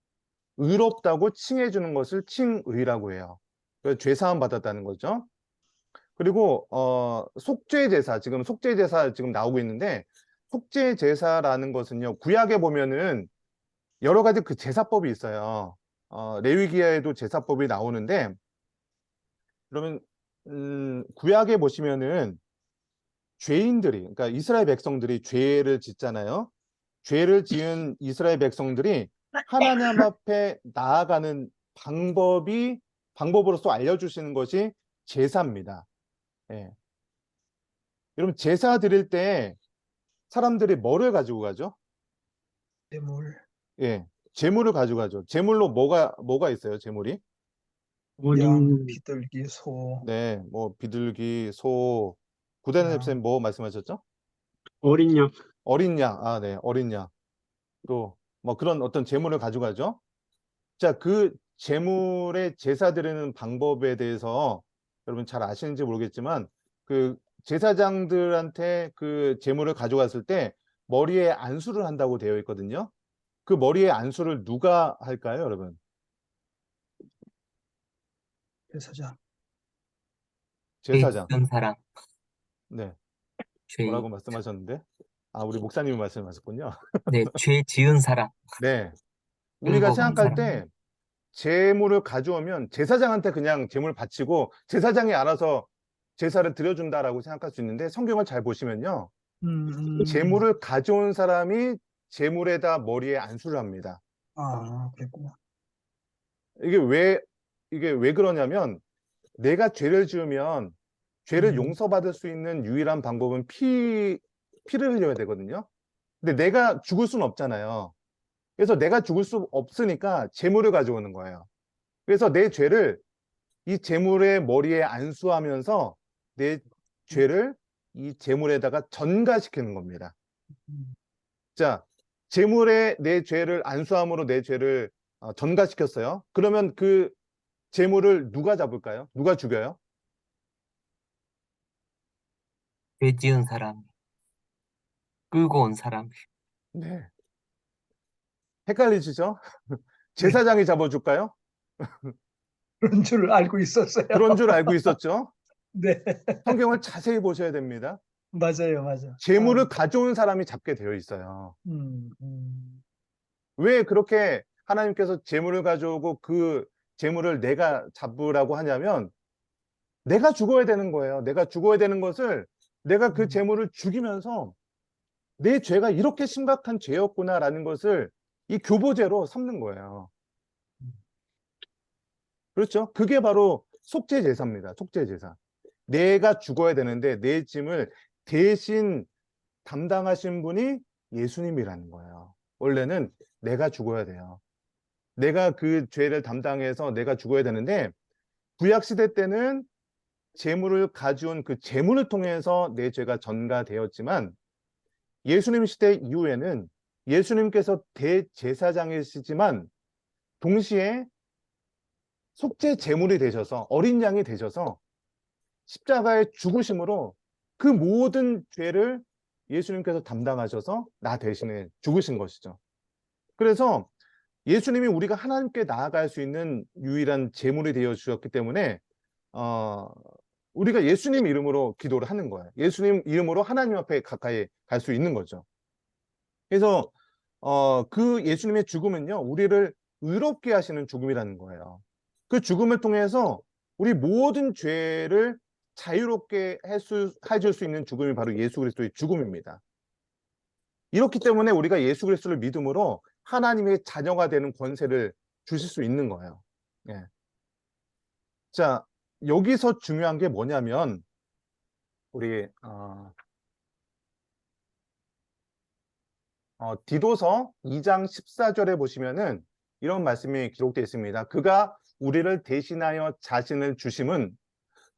의롭다고 칭해 주는 것을 칭의라고 해요. 그래서 죄 사함 받았다는 거죠. 그리고 속죄 제사, 지금 속죄 제사 지금 나오고 있는데, 속죄 제사라는 것은요, 구약에 보면은 여러 가지 그 제사법이 있어요. 레위기에도 제사법이 나오는데, 그러면 구약에 보시면은 죄인들이, 그러니까 이스라엘 백성들이 죄를 짓잖아요. 죄를 지은 이스라엘 백성들이 하나님 앞에 나아가는 방법으로서 알려주시는 것이 제사입니다. 예. 여러분, 제사 드릴 때 사람들이 뭐를 가지고 가죠? 뇌물, 예, 제물을 가지고 가죠. 제물로 뭐가 있어요, 제물이? 양, 어린 비둘기, 소, 네, 뭐 비둘기, 소, 구다는 양. nep쌤 뭐 말씀하셨죠? 어린 양. 어린 양, 네, 어린 양. 또 뭐 그런 어떤 제물을 가져가죠. 자, 그 제물의 제사 드리는 방법에 대해서 여러분 잘 아시는지 모르겠지만, 그 제사장들한테 그 제물을 가져갔을 때 머리에 안수를 한다고 되어 있거든요. 그 머리에 안수를 누가 할까요, 여러분? 제사장. 죄 제사장. 지은 사람, 네, 죄, 뭐라고 말씀하셨는데? 우리 목사님이 말씀하셨군요. 네, 죄 지은 사람, 네, 우리가 끌고 간 생각할 사람. 때 제물을 가져오면 제사장한테 그냥 제물 바치고 제사장이 알아서 제사를 드려준다라고 생각할 수 있는데, 성경을 잘 보시면요, 제물을 가져온 사람이 제물에다 머리에 안수를 합니다. 그랬구나. 이게 왜 그러냐면, 내가 죄를 지으면 죄를 용서받을 수 있는 유일한 방법은 피를 흘려야 되거든요. 근데 내가 죽을 수는 없잖아요. 그래서 내가 죽을 수 없으니까 제물을 가져오는 거예요. 그래서 내 죄를 이 제물의 머리에 안수하면서 내 죄를 이 제물에다가 전가시키는 겁니다. 자, 제물에 내 죄를 안수함으로 내 죄를 전가시켰어요. 그러면 그 제물을 누가 잡을까요? 누가 죽여요? 죄 지은 사람, 끌고 온 사람. 네. 헷갈리시죠? 제사장이 잡아줄까요? 그런 줄 알고 있었어요. 그런 줄 알고 있었죠? 네, 성경을 자세히 보셔야 됩니다. 맞아요. 제물을 가져온 사람이 잡게 되어 있어요. 왜 그렇게 하나님께서 제물을 가져오고 그 제물을 내가 잡으라고 하냐면, 내가 죽어야 되는 거예요. 내가 죽어야 되는 것을, 내가 그 제물을 죽이면서 내 죄가 이렇게 심각한 죄였구나라는 것을 이 교보제로 삼는 거예요. 그렇죠? 그게 바로 속죄 제사입니다. 속죄 제사. 내가 죽어야 되는데 내 짐을 대신 담당하신 분이 예수님이라는 거예요. 원래는 내가 죽어야 돼요. 내가 그 죄를 담당해서 내가 죽어야 되는데, 구약 시대 때는 제물을 가져온 그 제물을 통해서 내 죄가 전가되었지만, 예수님 시대 이후에는 예수님께서 대제사장이시지만 동시에 속죄 제물이 되셔서, 어린 양이 되셔서 십자가의 죽으심으로 그 모든 죄를 예수님께서 담당하셔서 나 대신에 죽으신 것이죠. 그래서 예수님이 우리가 하나님께 나아갈 수 있는 유일한 제물이 되어 주셨기 때문에 우리가 예수님 이름으로 기도를 하는 거예요. 예수님 이름으로 하나님 앞에 가까이 갈 수 있는 거죠. 그래서 그 예수님의 죽음은요, 우리를 의롭게 하시는 죽음이라는 거예요. 그 죽음을 통해서 우리 모든 죄를 자유롭게 해줄 수 있는 죽음이 바로 예수 그리스도의 죽음입니다. 이렇기 때문에 우리가 예수 그리스도를 믿음으로 하나님의 자녀가 되는 권세를 주실 수 있는 거예요. 예. 자, 여기서 중요한 게 뭐냐면, 우리 디도서 2장 14절에 보시면은 이런 말씀이 기록되어 있습니다. 그가 우리를 대신하여 자신을 주심은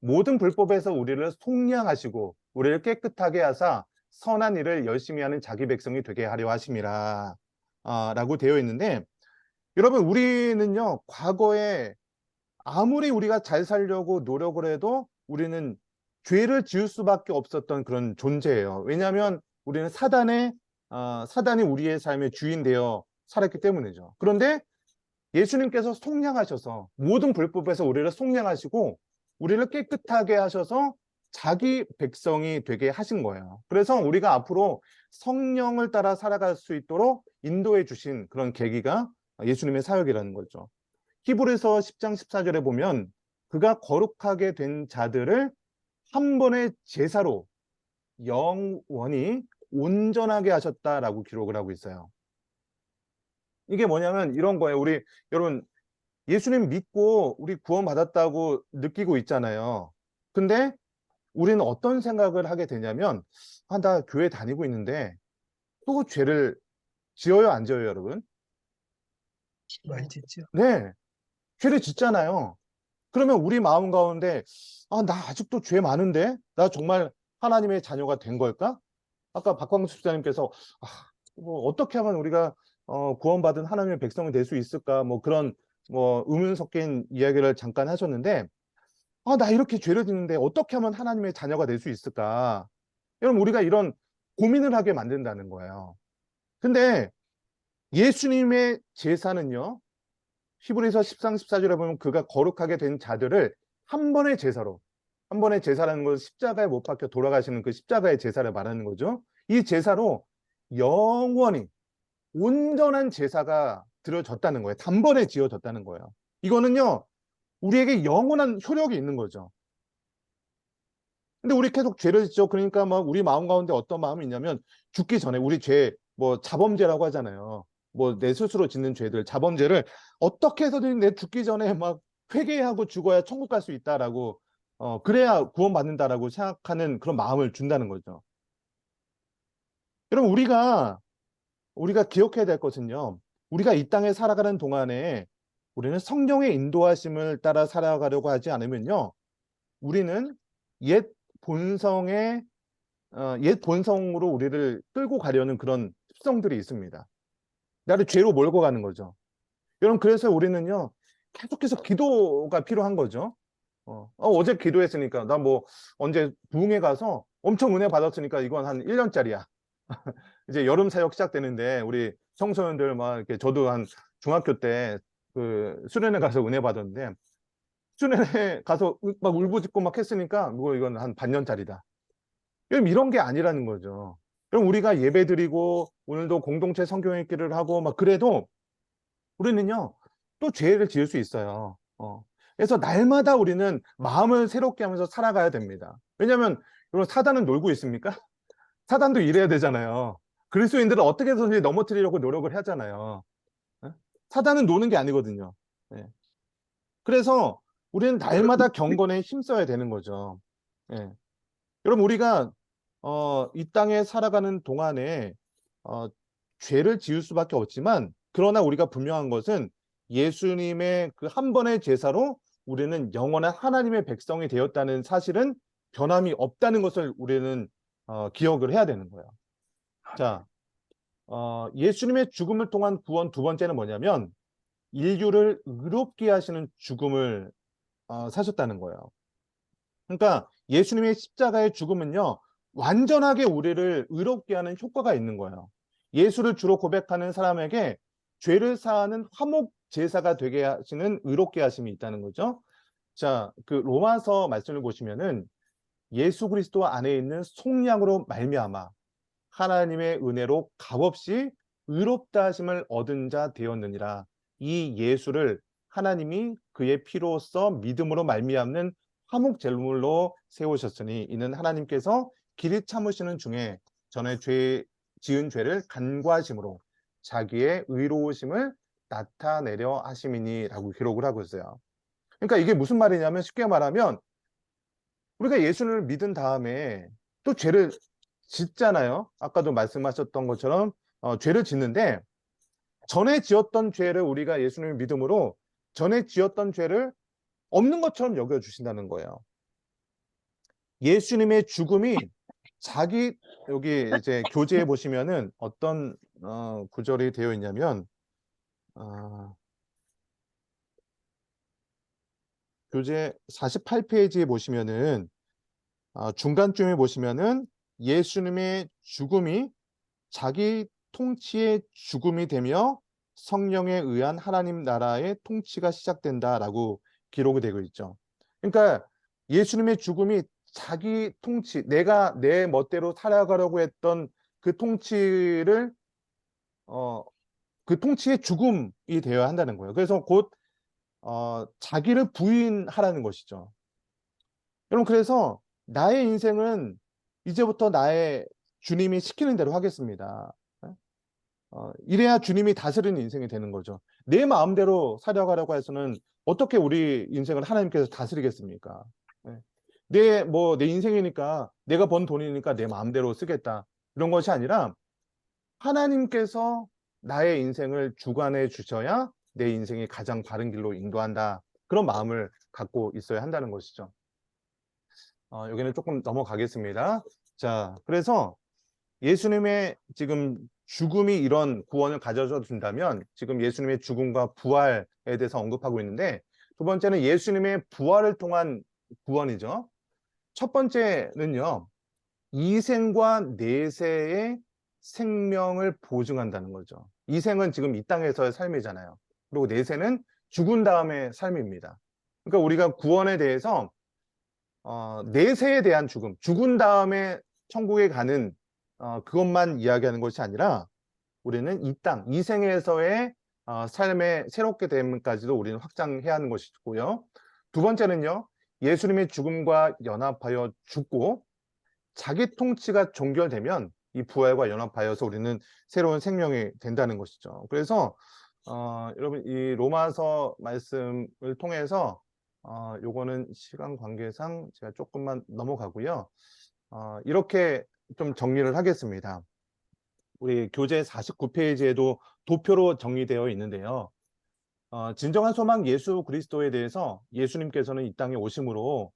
모든 불법에서 우리를 속량하시고 우리를 깨끗하게 하사 선한 일을 열심히 하는 자기 백성이 되게 하려 하심이라 라고 되어 있는데, 여러분, 우리는요, 과거에 아무리 우리가 잘 살려고 노력을 해도 우리는 죄를 지을 수밖에 없었던 그런 존재예요. 왜냐하면 우리는 사단이 우리의 삶의 주인 되어 살았기 때문이죠. 그런데 예수님께서 속량하셔서 모든 불법에서 우리를 속량하시고 우리를 깨끗하게 하셔서 자기 백성이 되게 하신 거예요. 그래서 우리가 앞으로 성령을 따라 살아갈 수 있도록 인도해 주신 그런 계기가 예수님의 사역이라는 거죠. 히브리서 10장 14절에 보면 그가 거룩하게 된 자들을 한 번의 제사로 영원히 온전하게 하셨다라고 기록을 하고 있어요. 이게 뭐냐면 이런 거예요. 우리 여러분 예수님 믿고 우리 구원받았다고 느끼고 있잖아요. 근데 우리는 어떤 생각을 하게 되냐면 나 교회 다니고 있는데 또 죄를 지어요, 안 지어요, 여러분? 많이 짓죠. 네, 죄를 짓잖아요. 그러면 우리 마음 가운데 나 아직도 죄 많은데 나 정말 하나님의 자녀가 된 걸까? 아까 박광수 집사님께서 뭐 어떻게 하면 우리가 구원받은 하나님의 백성이 될 수 있을까? 뭐 그런 의문 섞인 이야기를 잠깐 하셨는데 나 이렇게 죄를 짓는데 어떻게 하면 하나님의 자녀가 될 수 있을까? 여러분 우리가 이런 고민을 하게 만든다는 거예요. 근데 예수님의 제사는요. 히브리서 10장 14절에 보면 그가 거룩하게 된 자들을 한 번의 제사로, 한 번의 제사라는 것은 십자가에 못 박혀 돌아가시는 그 십자가의 제사를 말하는 거죠. 이 제사로 영원히 온전한 제사가 드려졌다는 거예요. 단번에 지어졌다는 거예요. 이거는요, 우리에게 영원한 효력이 있는 거죠. 근데 우리 계속 죄를 짓죠. 그러니까 막 우리 마음 가운데 어떤 마음이 있냐면 죽기 전에 우리 죄, 자범죄라고 하잖아요. 내 스스로 짓는 죄들, 자범죄를 어떻게 해서든 내 죽기 전에 막 회개하고 죽어야 천국 갈 수 있다라고, 그래야 구원받는다라고 생각하는 그런 마음을 준다는 거죠. 여러분, 우리가 기억해야 될 것은요, 우리가 이 땅에 살아가는 동안에 우리는 성령의 인도하심을 따라 살아가려고 하지 않으면요, 우리는 옛 본성으로 우리를 끌고 가려는 그런 습성들이 있습니다. 나를 죄로 몰고 가는 거죠. 여러분, 그래서 우리는요, 계속해서 기도가 필요한 거죠. 어제 기도했으니까, 나 언제 부흥회 가서 엄청 은혜 받았으니까 이건 한 1년짜리야. 이제 여름 사역 시작되는데, 우리 청소년들 이렇게 저도 한 중학교 때 수련회 가서 은혜 받았는데, 수련회 가서 막 울부짖고 막 했으니까, 이건 한 반년짜리다. 여러분, 이런 게 아니라는 거죠. 그럼 우리가 예배드리고 오늘도 공동체 성경 읽기를 하고 그래도 우리는요 또 죄를 지을 수 있어요. 그래서 날마다 우리는 마음을 새롭게 하면서 살아가야 됩니다. 왜냐하면 여러분 사단은 놀고 있습니까? 사단도 일해야 되잖아요. 그리스도인들은 어떻게 해서든지 넘어뜨리려고 노력을 하잖아요. 사단은 노는 게 아니거든요. 그래서 우리는 날마다 경건에 힘써야 되는 거죠. 여러분 우리가 이 땅에 살아가는 동안에 죄를 지을 수밖에 없지만 그러나 우리가 분명한 것은 예수님의 그 한 번의 제사로 우리는 영원한 하나님의 백성이 되었다는 사실은 변함이 없다는 것을 우리는 기억을 해야 되는 거예요. 자, 예수님의 죽음을 통한 구원 두 번째는 뭐냐면 인류를 의롭게 하시는 죽음을 사셨다는 거예요. 그러니까 예수님의 십자가의 죽음은요, 완전하게 우리를 의롭게 하는 효과가 있는 거예요. 예수를 주로 고백하는 사람에게 죄를 사하는 화목 제사가 되게 하시는 의롭게 하심이 있다는 거죠. 자, 그 로마서 말씀을 보시면은 예수 그리스도 안에 있는 속량으로 말미암아 하나님의 은혜로 값없이 의롭다 하심을 얻은 자 되었느니라. 이 예수를 하나님이 그의 피로써 믿음으로 말미암는 화목 제물로 세우셨으니 이는 하나님께서 길이 참으시는 중에 전에 지은 죄를 간과하심으로 자기의 의로우심을 나타내려 하심이니라고 기록을 하고 있어요. 그러니까 이게 무슨 말이냐면 쉽게 말하면 우리가 예수를 믿은 다음에 또 죄를 짓잖아요. 아까도 말씀하셨던 것처럼 죄를 짓는데 전에 지었던 죄를 우리가 예수님을 믿음으로 전에 지었던 죄를 없는 것처럼 여겨주신다는 거예요. 예수님의 죽음이 여기 이제 교재에 보시면은 어떤 구절이 되어 있냐면 교재 48페이지에 보시면은 중간쯤에 보시면은 예수님의 죽음이 자기 통치의 죽음이 되며 성령에 의한 하나님 나라의 통치가 시작된다라고 기록이 되고 있죠. 그러니까 예수님의 죽음이 자기 통치, 내가 내 멋대로 살아가려고 했던 그 통치를 그 통치의 죽음이 되어야 한다는 거예요. 그래서 곧 자기를 부인하라는 것이죠. 여러분, 그래서 나의 인생은 이제부터 나의 주님이 시키는 대로 하겠습니다. 이래야 주님이 다스리는 인생이 되는 거죠. 내 마음대로 살아가려고 해서는 어떻게 우리 인생을 하나님께서 다스리겠습니까? 내 인생이니까, 내가 번 돈이니까 내 마음대로 쓰겠다, 이런 것이 아니라 하나님께서 나의 인생을 주관해 주셔야 내 인생이 가장 바른 길로 인도한다, 그런 마음을 갖고 있어야 한다는 것이죠. 여기는 조금 넘어가겠습니다. 자, 그래서 예수님의 지금 죽음이 이런 구원을 가져다 준다면, 지금 예수님의 죽음과 부활에 대해서 언급하고 있는데, 두 번째는 예수님의 부활을 통한 구원이죠. 첫 번째는요, 이생과 내세의 생명을 보증한다는 거죠. 이생은 지금 이 땅에서의 삶이잖아요. 그리고 내세는 죽은 다음의 삶입니다. 그러니까 우리가 구원에 대해서 내세에 대한 죽음, 죽은 다음에 천국에 가는 그것만 이야기하는 것이 아니라, 우리는 이 땅, 이 생에서의 삶의 새롭게 됨까지도 우리는 확장해야 하는 것이고요. 두 번째는요, 예수님의 죽음과 연합하여 죽고 자기 통치가 종결되면 이 부활과 연합하여서 우리는 새로운 생명이 된다는 것이죠. 그래서 여러분, 이 로마서 말씀을 통해서 요거는 시간 관계상 제가 조금만 넘어가고요. 이렇게 좀 정리를 하겠습니다. 우리 교재 49페이지에도 도표로 정리되어 있는데요. 진정한 소망 예수 그리스도에 대해서 예수님께서는 이 땅에 오심으로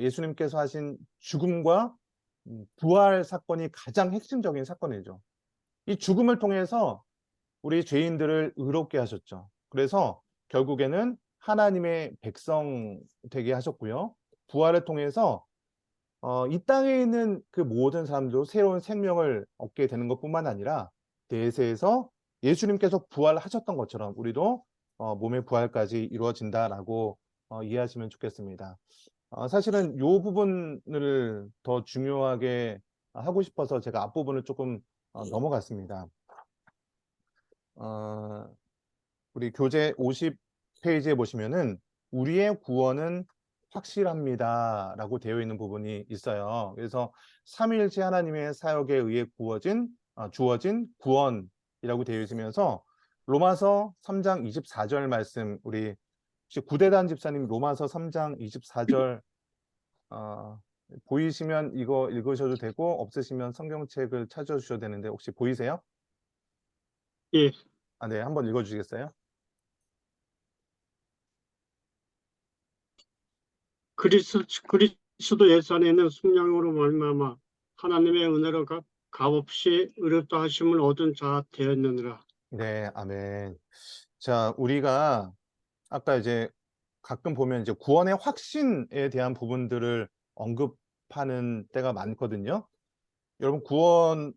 예수님께서 하신 죽음과 부활 사건이 가장 핵심적인 사건이죠. 이 죽음을 통해서 우리 죄인들을 의롭게 하셨죠. 그래서 결국에는 하나님의 백성 되게 하셨고요. 부활을 통해서 이 땅에 있는 그 모든 사람도 새로운 생명을 얻게 되는 것뿐만 아니라 내세에서 예수님께서 부활하셨던 것처럼 우리도 몸의 부활까지 이루어진다라고 이해하시면 좋겠습니다. 사실은 이 부분을 더 중요하게 하고 싶어서 제가 앞부분을 조금 넘어갔습니다. 우리 교재 50페이지에 보시면은 우리의 구원은 확실합니다 라고 되어 있는 부분이 있어요. 그래서 삼위일체 하나님의 사역에 의해 주어진 구원이라고 되어 있으면서 로마서 3장 24절 말씀, 우리 혹시 구대단 집사님 로마서 3장 24절 보이시면 이거 읽으셔도 되고, 없으시면 성경책을 찾아주셔도 되는데, 혹시 보이세요? 예. 네, 한번 읽어주시겠어요? 그리스도 예수 안에 있는 성령으로 말미암아 하나님의 은혜로 값없이 의롭다 하심을 얻은 자 되었느니라. 네, 아멘. 자, 우리가 아까 이제 가끔 보면 이제 구원의 확신에 대한 부분들을 언급하는 때가 많거든요. 여러분, 구원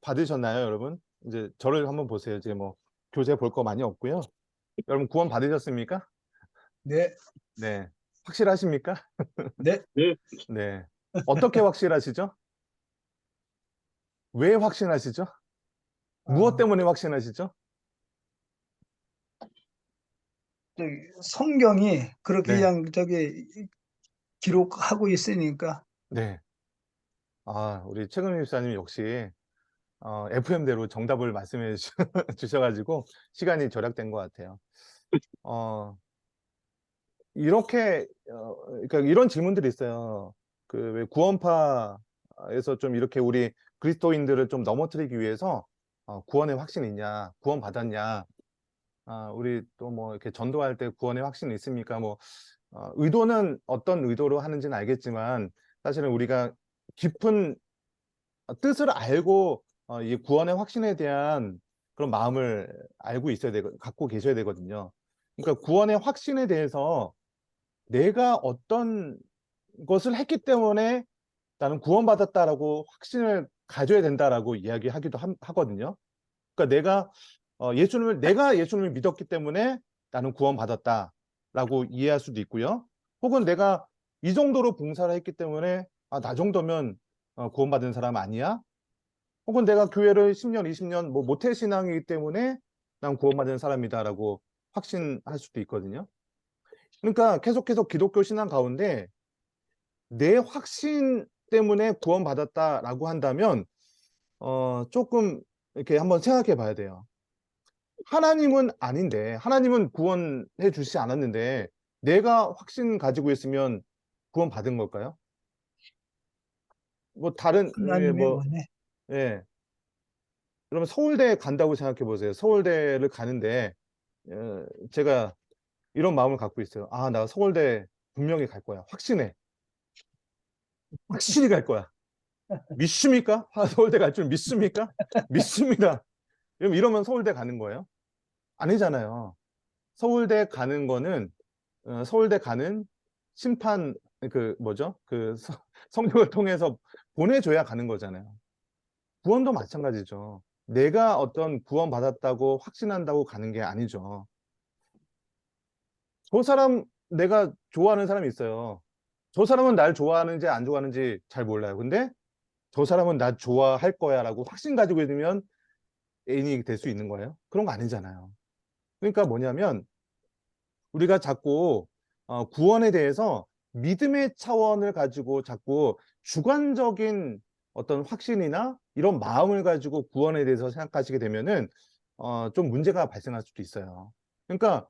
받으셨나요, 여러분? 이제 저를 한번 보세요. 이제 교재 볼 거 많이 없고요. 여러분, 구원 받으셨습니까? 네, 네. 확실하십니까? 네. 네. 네. 어떻게 확실하시죠? 왜 확신하시죠? 무엇 때문에 확신하시죠? 성경이 그렇게 네. 그냥 기록하고 있으니까. 네. 우리 최근희 집사님 역시 FM대로 정답을 말씀해 주셔가지고 시간이 절약된 것 같아요. 이렇게 그러니까 이런 질문들이 있어요. 그 왜 구원파에서 좀 이렇게 우리 그리스도인들을 좀 넘어뜨리기 위해서 구원의 확신이 있냐, 구원 받았냐, 우리 또 이렇게 전도할 때 구원의 확신이 있습니까? 의도는 어떤 의도로 하는지는 알겠지만, 사실은 우리가 깊은 뜻을 알고 이 구원의 확신에 대한 그런 마음을 갖고 계셔야 되거든요. 그러니까 구원의 확신에 대해서 내가 어떤 것을 했기 때문에 나는 구원받았다라고 확신을 가져야 된다라고 이야기하기도 하거든요. 그러니까 내가 내가 예수님을 믿었기 때문에 나는 구원받았다라고 이해할 수도 있고요. 혹은 내가 이 정도로 봉사를 했기 때문에 나 정도면 구원받은 사람 아니야? 혹은 내가 교회를 10년, 20년 모태신앙이기 때문에 난 구원받은 사람이다라고 확신할 수도 있거든요. 그러니까 계속 기독교 신앙 가운데 내 확신 때문에 구원받았다라고 한다면 조금 이렇게 한번 생각해 봐야 돼요. 하나님은 아닌데, 하나님은 구원해 주시지 않았는데 내가 확신 가지고 있으면 구원받은 걸까요? 뭐 다른 하나님의 은혜. 예. 그러면 서울대 간다고 생각해 보세요. 서울대를 가는데 제가 이런 마음을 갖고 있어요. 나 서울대 분명히 갈 거야. 확신해. 확실히 갈 거야. 믿습니까? 서울대 갈 줄 믿습니까? 믿습니다. 이러면 서울대 가는 거예요? 아니잖아요. 서울대 가는 거는 서울대 가는 심판 성령을 통해서 보내줘야 가는 거잖아요. 구원도 마찬가지죠. 내가 어떤 구원받았다고 확신한다고 가는 게 아니죠. 저 사람 내가 좋아하는 사람이 있어요. 저 사람은 날 좋아하는지 안 좋아하는지 잘 몰라요. 근데 저 사람은 나 좋아할 거야 라고 확신 가지고 있으면 애인이 될 수 있는 거예요? 그런 거 아니잖아요. 그러니까 뭐냐면 우리가 자꾸 구원에 대해서 믿음의 차원을 가지고 자꾸 주관적인 어떤 확신이나 이런 마음을 가지고 구원에 대해서 생각하시게 되면은 좀 문제가 발생할 수도 있어요. 그러니까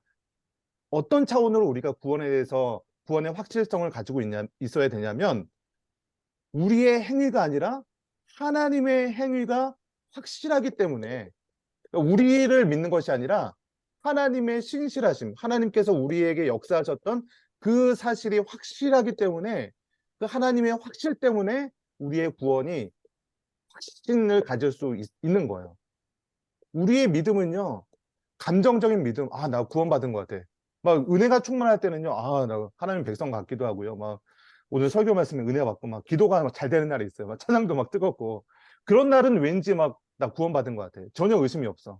어떤 차원으로 우리가 구원에 대해서 구원의 확실성을 가지고 있어야 되냐면 우리의 행위가 아니라 하나님의 행위가 확실하기 때문에 그러니까 우리를 믿는 것이 아니라 하나님의 신실하심, 하나님께서 우리에게 역사하셨던 그 사실이 확실하기 때문에 그 하나님의 확실 때문에 우리의 구원이 확신을 가질 수 있는 거예요. 우리의 믿음은요, 감정적인 믿음, 나 구원받은 것 같아. 막 은혜가 충만할 때는요, 나 하나님 백성 같기도 하고요. 막 오늘 설교 말씀에 은혜 받고 막 기도가 막 잘 되는 날이 있어요. 막 찬양도 막 뜨겁고. 그런 날은 왠지 막 나 구원받은 것 같아. 전혀 의심이 없어.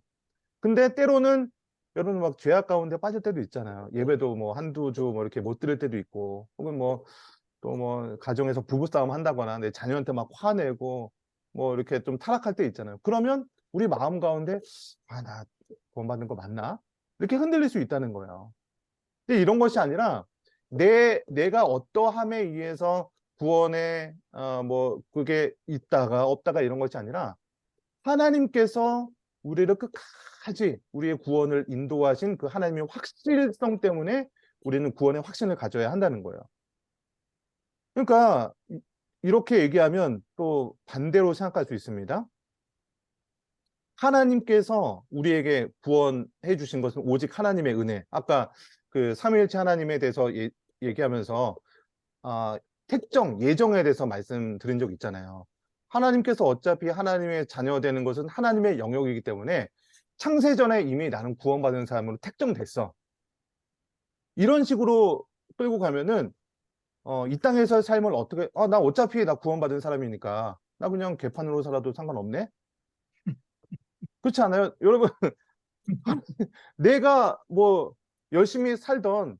근데 때로는 여러분 막 죄악 가운데 빠질 때도 있잖아요. 예배도 뭐 한두 주 뭐 이렇게 못 드릴 때도 있고, 혹은 뭐 또 뭐 가정에서 부부싸움 한다거나 내 자녀한테 막 화내고 뭐 이렇게 좀 타락할 때 있잖아요. 그러면 우리 마음 가운데 나 구원받는 거 맞나? 이렇게 흔들릴 수 있다는 거예요. 근데 이런 것이 아니라 내가 어떠함에 의해서 구원에 그게 있다가 없다가 이런 것이 아니라 하나님께서 우리를 끝까지 우리의 구원을 인도하신 그 하나님의 확실성 때문에 우리는 구원의 확신을 가져야 한다는 거예요. 그러니까 이렇게 얘기하면 또 반대로 생각할 수 있습니다. 하나님께서 우리에게 구원해 주신 것은 오직 하나님의 은혜. 아까 그 삼위일체 하나님에 대해서 얘기하면서 예정에 대해서 말씀드린 적 있잖아요. 하나님께서 어차피 하나님의 자녀 되는 것은 하나님의 영역이기 때문에 창세전에 이미 나는 구원받은 사람으로 택정됐어. 이런 식으로 끌고 가면은 이 땅에서의 삶을 어떻게 나 어차피 나 구원받은 사람이니까 나 그냥 개판으로 살아도 상관없네? 그렇지 않아요? 여러분 내가 뭐 열심히 살던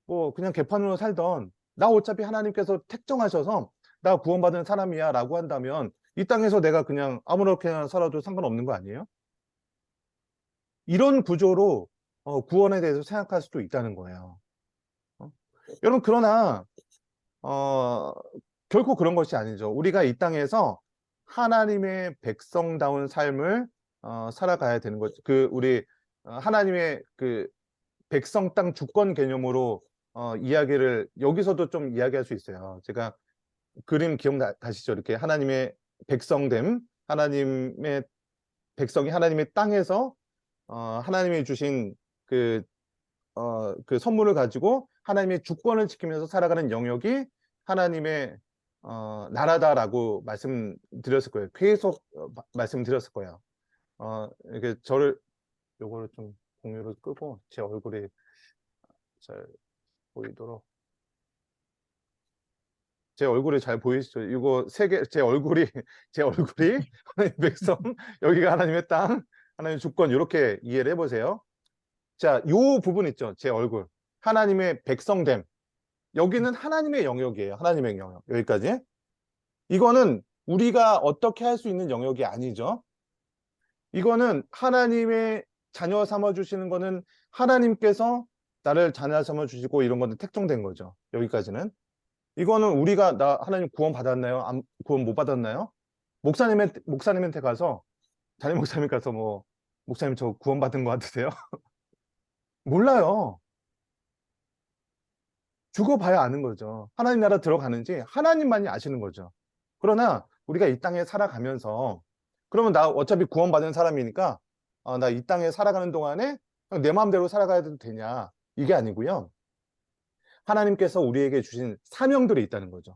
뭐 그냥 개판으로 살던 나 어차피 하나님께서 택정하셔서 나 구원받은 사람이야 라고 한다면 이 땅에서 내가 그냥 아무렇게나 살아도 상관없는 거 아니에요? 이런 구조로 구원에 대해서 생각할 수도 있다는 거예요. 여러분 그러나 결코 그런 것이 아니죠. 우리가 이 땅에서 하나님의 백성다운 삶을 살아가야 되는 거죠. 우리 하나님의 그 백성 땅 주권 개념으로 이야기를 여기서도 좀 이야기할 수 있어요. 제가 그림 기억나시죠? 이렇게 하나님의 백성됨, 하나님의 백성이 하나님의 땅에서 하나님이 주신 그 선물을 가지고 하나님의 주권을 지키면서 살아가는 영역이 하나님의 나라다라고 말씀드렸을 거예요. 계속 말씀드렸을 거예요. 이렇게 요거를 좀 공유를 끄고 제 얼굴이 잘 보이도록. 제 얼굴이 잘 보이시죠? 이거 제 얼굴이 하나님의 백성, 여기가 하나님의 땅, 하나님의 주권 이렇게 이해를 해보세요. 자, 요 부분 있죠. 제 얼굴. 하나님의 백성됨. 여기는 하나님의 영역이에요. 하나님의 영역. 여기까지. 이거는 우리가 어떻게 할 수 있는 영역이 아니죠. 이거는 하나님의 자녀 삼아 주시는 거는 하나님께서 나를 자녀 삼아 주시고 이런 거는 특정된 거죠. 여기까지는. 이거는 우리가 나 하나님 구원 받았나요? 구원 못 받았나요? 목사님한테 가서 담임 목사님 가서 뭐 목사님 저 구원 받은 거 같으세요? 몰라요. 죽어봐야 아는 거죠. 하나님 나라 들어가는지 하나님만이 아시는 거죠. 그러나 우리가 이 땅에 살아가면서 그러면 나 어차피 구원받은 사람이니까 나 이 땅에 살아가는 동안에 그냥 내 마음대로 살아가도 되냐 이게 아니고요. 하나님께서 우리에게 주신 사명들이 있다는 거죠.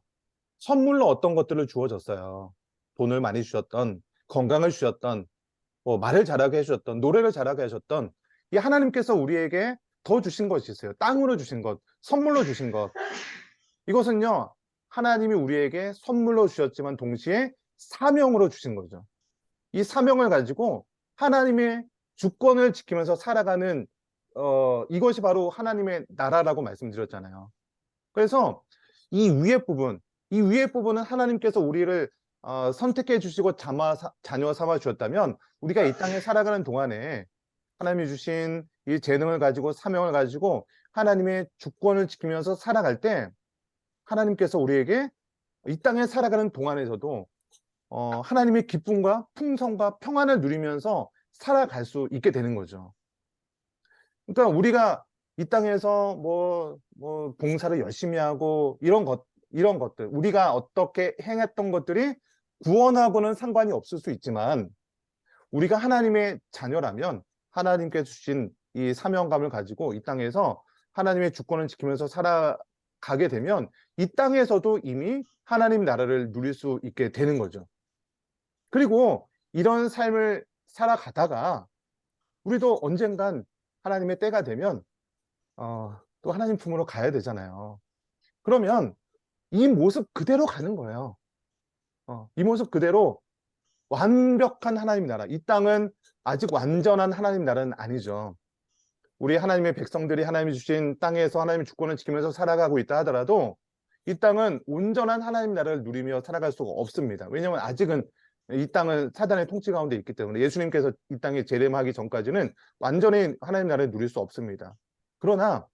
선물로 어떤 것들을 주어졌어요. 돈을 많이 주셨던, 건강을 주셨던, 뭐 말을 잘하게 해주셨던, 노래를 잘하게 하셨던 이 하나님께서 우리에게 더 주신 것이 있어요. 땅으로 주신 것, 선물로 주신 것. 이것은요, 하나님이 우리에게 선물로 주셨지만 동시에 사명으로 주신 거죠. 이 사명을 가지고 하나님의 주권을 지키면서 살아가는 이것이 바로 하나님의 나라라고 말씀드렸잖아요. 그래서 이 위의 부분은 하나님께서 우리를 선택해 주시고 자녀 삼아 주셨다면 우리가 이 땅에 살아가는 동안에 하나님이 주신 이 재능을 가지고 사명을 가지고 하나님의 주권을 지키면서 살아갈 때 하나님께서 우리에게 이 땅에 살아가는 동안에서도 하나님의 기쁨과 풍성과 평안을 누리면서 살아갈 수 있게 되는 거죠. 그러니까 우리가 이 땅에서 뭐 봉사를 열심히 하고 이런 것들, 우리가 어떻게 행했던 것들이 구원하고는 상관이 없을 수 있지만 우리가 하나님의 자녀라면 하나님께 주신 이 사명감을 가지고 이 땅에서 하나님의 주권을 지키면서 살아가게 되면 이 땅에서도 이미 하나님 나라를 누릴 수 있게 되는 거죠. 그리고 이런 삶을 살아가다가 우리도 언젠간 하나님의 때가 되면 또 하나님 품으로 가야 되잖아요. 그러면 이 모습 그대로 가는 거예요. 이 모습 그대로 완벽한 하나님 나라. 이 땅은 아직 완전한 하나님 나라는 아니죠. 우리 하나님의 백성들이 하나님이 주신 땅에서 하나님의 주권을 지키면서 살아가고 있다 하더라도 이 땅은 온전한 하나님 나라를 누리며 살아갈 수가 없습니다. 왜냐하면 아직은 이 땅은 사단의 통치 가운데 있기 때문에 예수님께서 이 땅에 재림하기 전까지는 완전히 하나님 나라를 누릴 수 없습니다. 그러나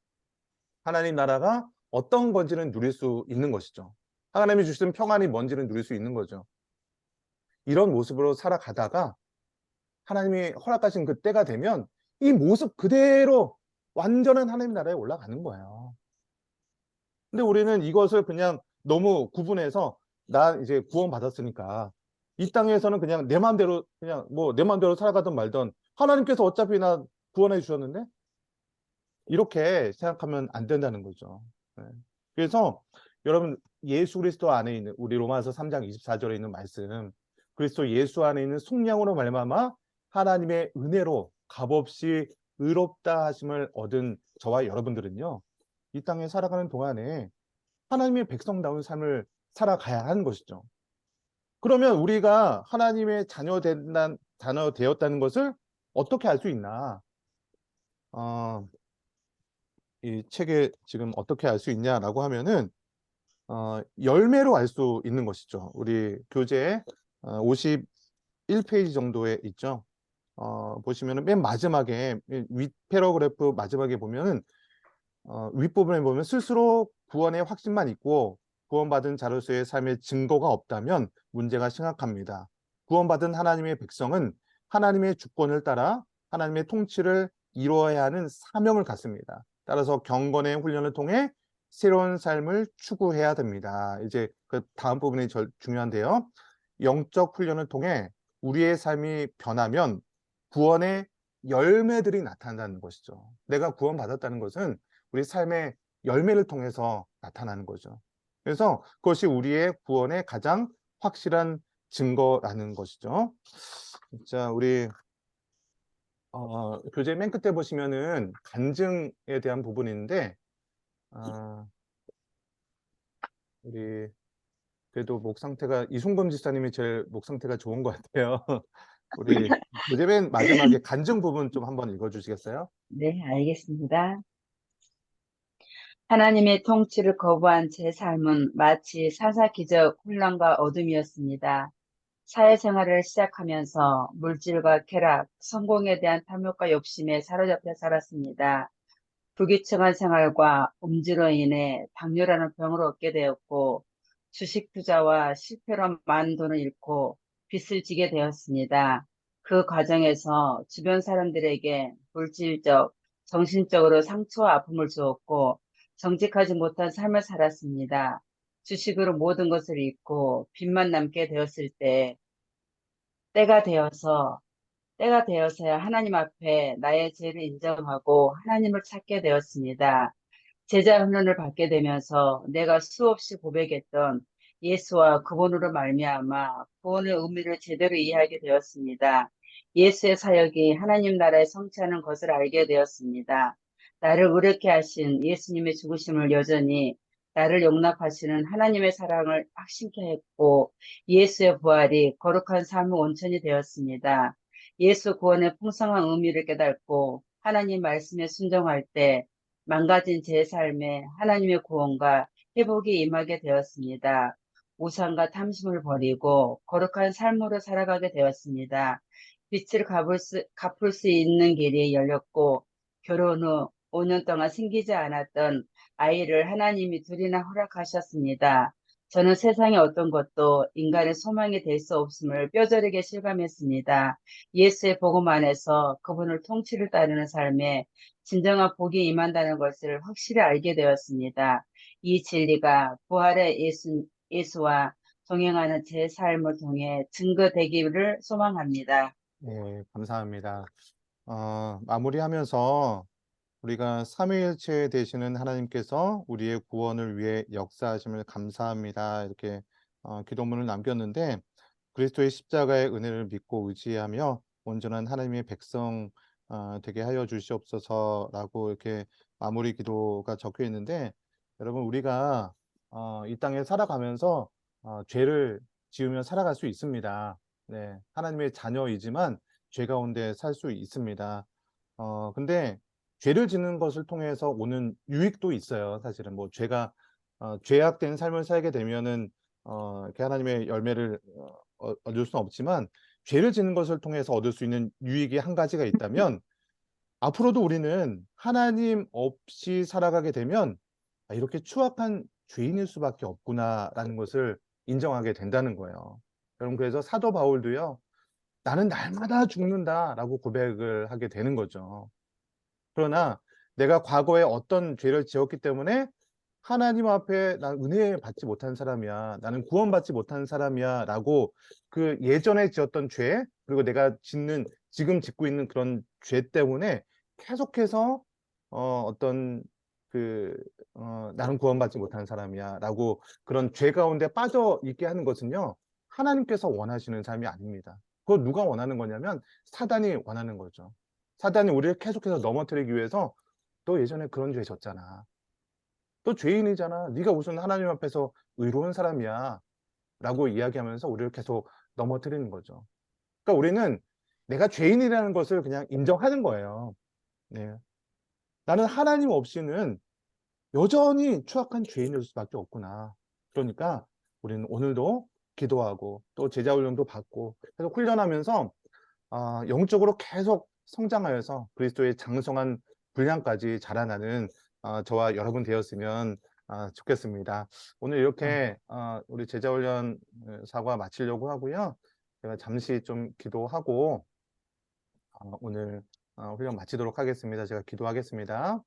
하나님 나라가 어떤 건지는 누릴 수 있는 것이죠. 하나님이 주신 평안이 뭔지는 누릴 수 있는 거죠. 이런 모습으로 살아가다가 하나님이 허락하신 그 때가 되면 이 모습 그대로 완전한 하나님 나라에 올라가는 거예요. 근데 우리는 이것을 그냥 너무 구분해서 나 이제 구원받았으니까 이 땅에서는 그냥 내 마음대로 그냥 뭐 내 마음대로 살아가든 말든 하나님께서 어차피 나 구원해 주셨는데 이렇게 생각하면 안 된다는 거죠. 네. 그래서 여러분 예수 그리스도 안에 있는 우리 로마서 3장 24절에 있는 말씀 그리스도 예수 안에 있는 속량으로 말미암아 하나님의 은혜로 값없이 의롭다 하심을 얻은 저와 여러분들은요. 이 땅에 살아가는 동안에 하나님의 백성다운 삶을 살아가야 하는 것이죠. 그러면 우리가 하나님의 자녀 되었다는 것을 어떻게 알 수 있나? 이 책에 지금 어떻게 알 수 있냐라고 하면은 열매로 알 수 있는 것이죠. 우리 교재 51페이지 정도에 있죠. 보시면은 맨 마지막에 윗 패러그래프 마지막에 보면은 윗부분에 보면 스스로 구원의 확신만 있고 구원받은 자로서의 삶의 증거가 없다면 문제가 심각합니다. 구원받은 하나님의 백성은 하나님의 주권을 따라 하나님의 통치를 이루어야 하는 사명을 갖습니다. 따라서 경건의 훈련을 통해 새로운 삶을 추구해야 됩니다. 이제 그 다음 부분이 중요한데요. 영적 훈련을 통해 우리의 삶이 변하면 구원의 열매들이 나타난다는 것이죠. 내가 구원받았다는 것은 우리 삶의 열매를 통해서 나타나는 거죠. 그래서 그것이 우리의 구원의 가장 확실한 증거라는 것이죠. 자, 우리 교재 맨 끝에 보시면은 간증에 대한 부분이 있는데 우리 그래도 목 상태가 이순금 지사님이 제일 목 상태가 좋은 것 같아요. 우리 이제 맨 마지막에 간증 부분 좀 한번 읽어주시겠어요? 네, 알겠습니다. 하나님의 통치를 거부한 제 삶은 마치 사사기적 혼란과 어둠이었습니다. 사회생활을 시작하면서 물질과 쾌락, 성공에 대한 탐욕과 욕심에 사로잡혀 살았습니다. 불규칙한 생활과 음주로 인해 당뇨라는 병을 얻게 되었고, 주식 투자와 실패로 많은 돈을 잃고 빚을 지게 되었습니다. 그 과정에서 주변 사람들에게 물질적, 정신적으로 상처와 아픔을 주었고, 정직하지 못한 삶을 살았습니다. 주식으로 모든 것을 잃고 빚만 남게 되었을 때, 때가 되어서 때가 되어서야 하나님 앞에 나의 죄를 인정하고 하나님을 찾게 되었습니다. 제자 훈련을 받게 되면서 내가 수없이 고백했던 예수와 그분으로 말미암아 구원의 의미를 제대로 이해하게 되었습니다. 예수의 사역이 하나님 나라에 성취하는 것을 알게 되었습니다. 나를 의롭게 하신 예수님의 죽으심을 여전히 나를 용납하시는 하나님의 사랑을 확신케 했고 예수의 부활이 거룩한 삶의 온천이 되었습니다. 예수 구원의 풍성한 의미를 깨닫고 하나님 말씀에 순종할 때 망가진 제 삶에 하나님의 구원과 회복이 임하게 되었습니다. 우상과 탐심을 버리고 거룩한 삶으로 살아가게 되었습니다. 빚을 갚을 수 있는 길이 열렸고 결혼 후 5년 동안 생기지 않았던 아이를 하나님이 둘이나 허락하셨습니다. 저는 세상의 어떤 것도 인간의 소망이 될 수 없음을 뼈저리게 실감했습니다. 예수의 복음 안에서 그분을 통치를 따르는 삶에 진정한 복이 임한다는 것을 확실히 알게 되었습니다. 이 진리가 부활의 예수와 동행하는 제 삶을 통해 증거되기를 소망합니다. 네, 감사합니다. 마무리하면서 우리가 삼위일체 되시는 하나님께서 우리의 구원을 위해 역사하심을 감사합니다. 이렇게 기도문을 남겼는데 그리스도의 십자가의 은혜를 믿고 의지하며 온전한 하나님의 백성 되게 하여 주시옵소서라고 이렇게 마무리 기도가 적혀 있는데 여러분 우리가 이 땅에 살아가면서 죄를 지으며 살아갈 수 있습니다. 네, 하나님의 자녀이지만 죄 가운데 살 수 있습니다. 근데 죄를 짓는 것을 통해서 오는 유익도 있어요. 사실은 뭐 죄가 죄악된 삶을 살게 되면은 이렇게 하나님의 열매를 얻을 수는 없지만 죄를 짓는 것을 통해서 얻을 수 있는 유익이 한 가지가 있다면 앞으로도 우리는 하나님 없이 살아가게 되면 이렇게 추악한 죄인일 수밖에 없구나라는 것을 인정하게 된다는 거예요. 여러분 그래서 사도 바울도요. 나는 날마다 죽는다라고 고백을 하게 되는 거죠. 그러나 내가 과거에 어떤 죄를 지었기 때문에 하나님 앞에 난 은혜 받지 못한 사람이야. 나는 구원받지 못한 사람이야. 라고 그 예전에 지었던 죄, 그리고 내가 지금 짓고 있는 그런 죄 때문에 계속해서 나는 구원받지 못한 사람이야. 라고 그런 죄 가운데 빠져 있게 하는 것은요. 하나님께서 원하시는 삶이 아닙니다. 그걸 누가 원하는 거냐면 사단이 원하는 거죠. 사단이 우리를 계속해서 넘어뜨리기 위해서 너 예전에 그런 죄 졌잖아. 너 죄인이잖아. 네가 무슨 하나님 앞에서 의로운 사람이야. 라고 이야기하면서 우리를 계속 넘어뜨리는 거죠. 그러니까 우리는 내가 죄인이라는 것을 그냥 인정하는 거예요. 네. 나는 하나님 없이는 여전히 추악한 죄인일 수밖에 없구나. 그러니까 우리는 오늘도 기도하고 또 제자 훈련도 받고 계속 훈련하면서 영적으로 계속 성장하여서 그리스도의 장성한 분량까지 자라나는 저와 여러분 되었으면 좋겠습니다. 오늘 이렇게 우리 제자훈련 사과 마치려고 하고요. 제가 잠시 좀 기도하고 오늘 훈련 마치도록 하겠습니다. 제가 기도하겠습니다.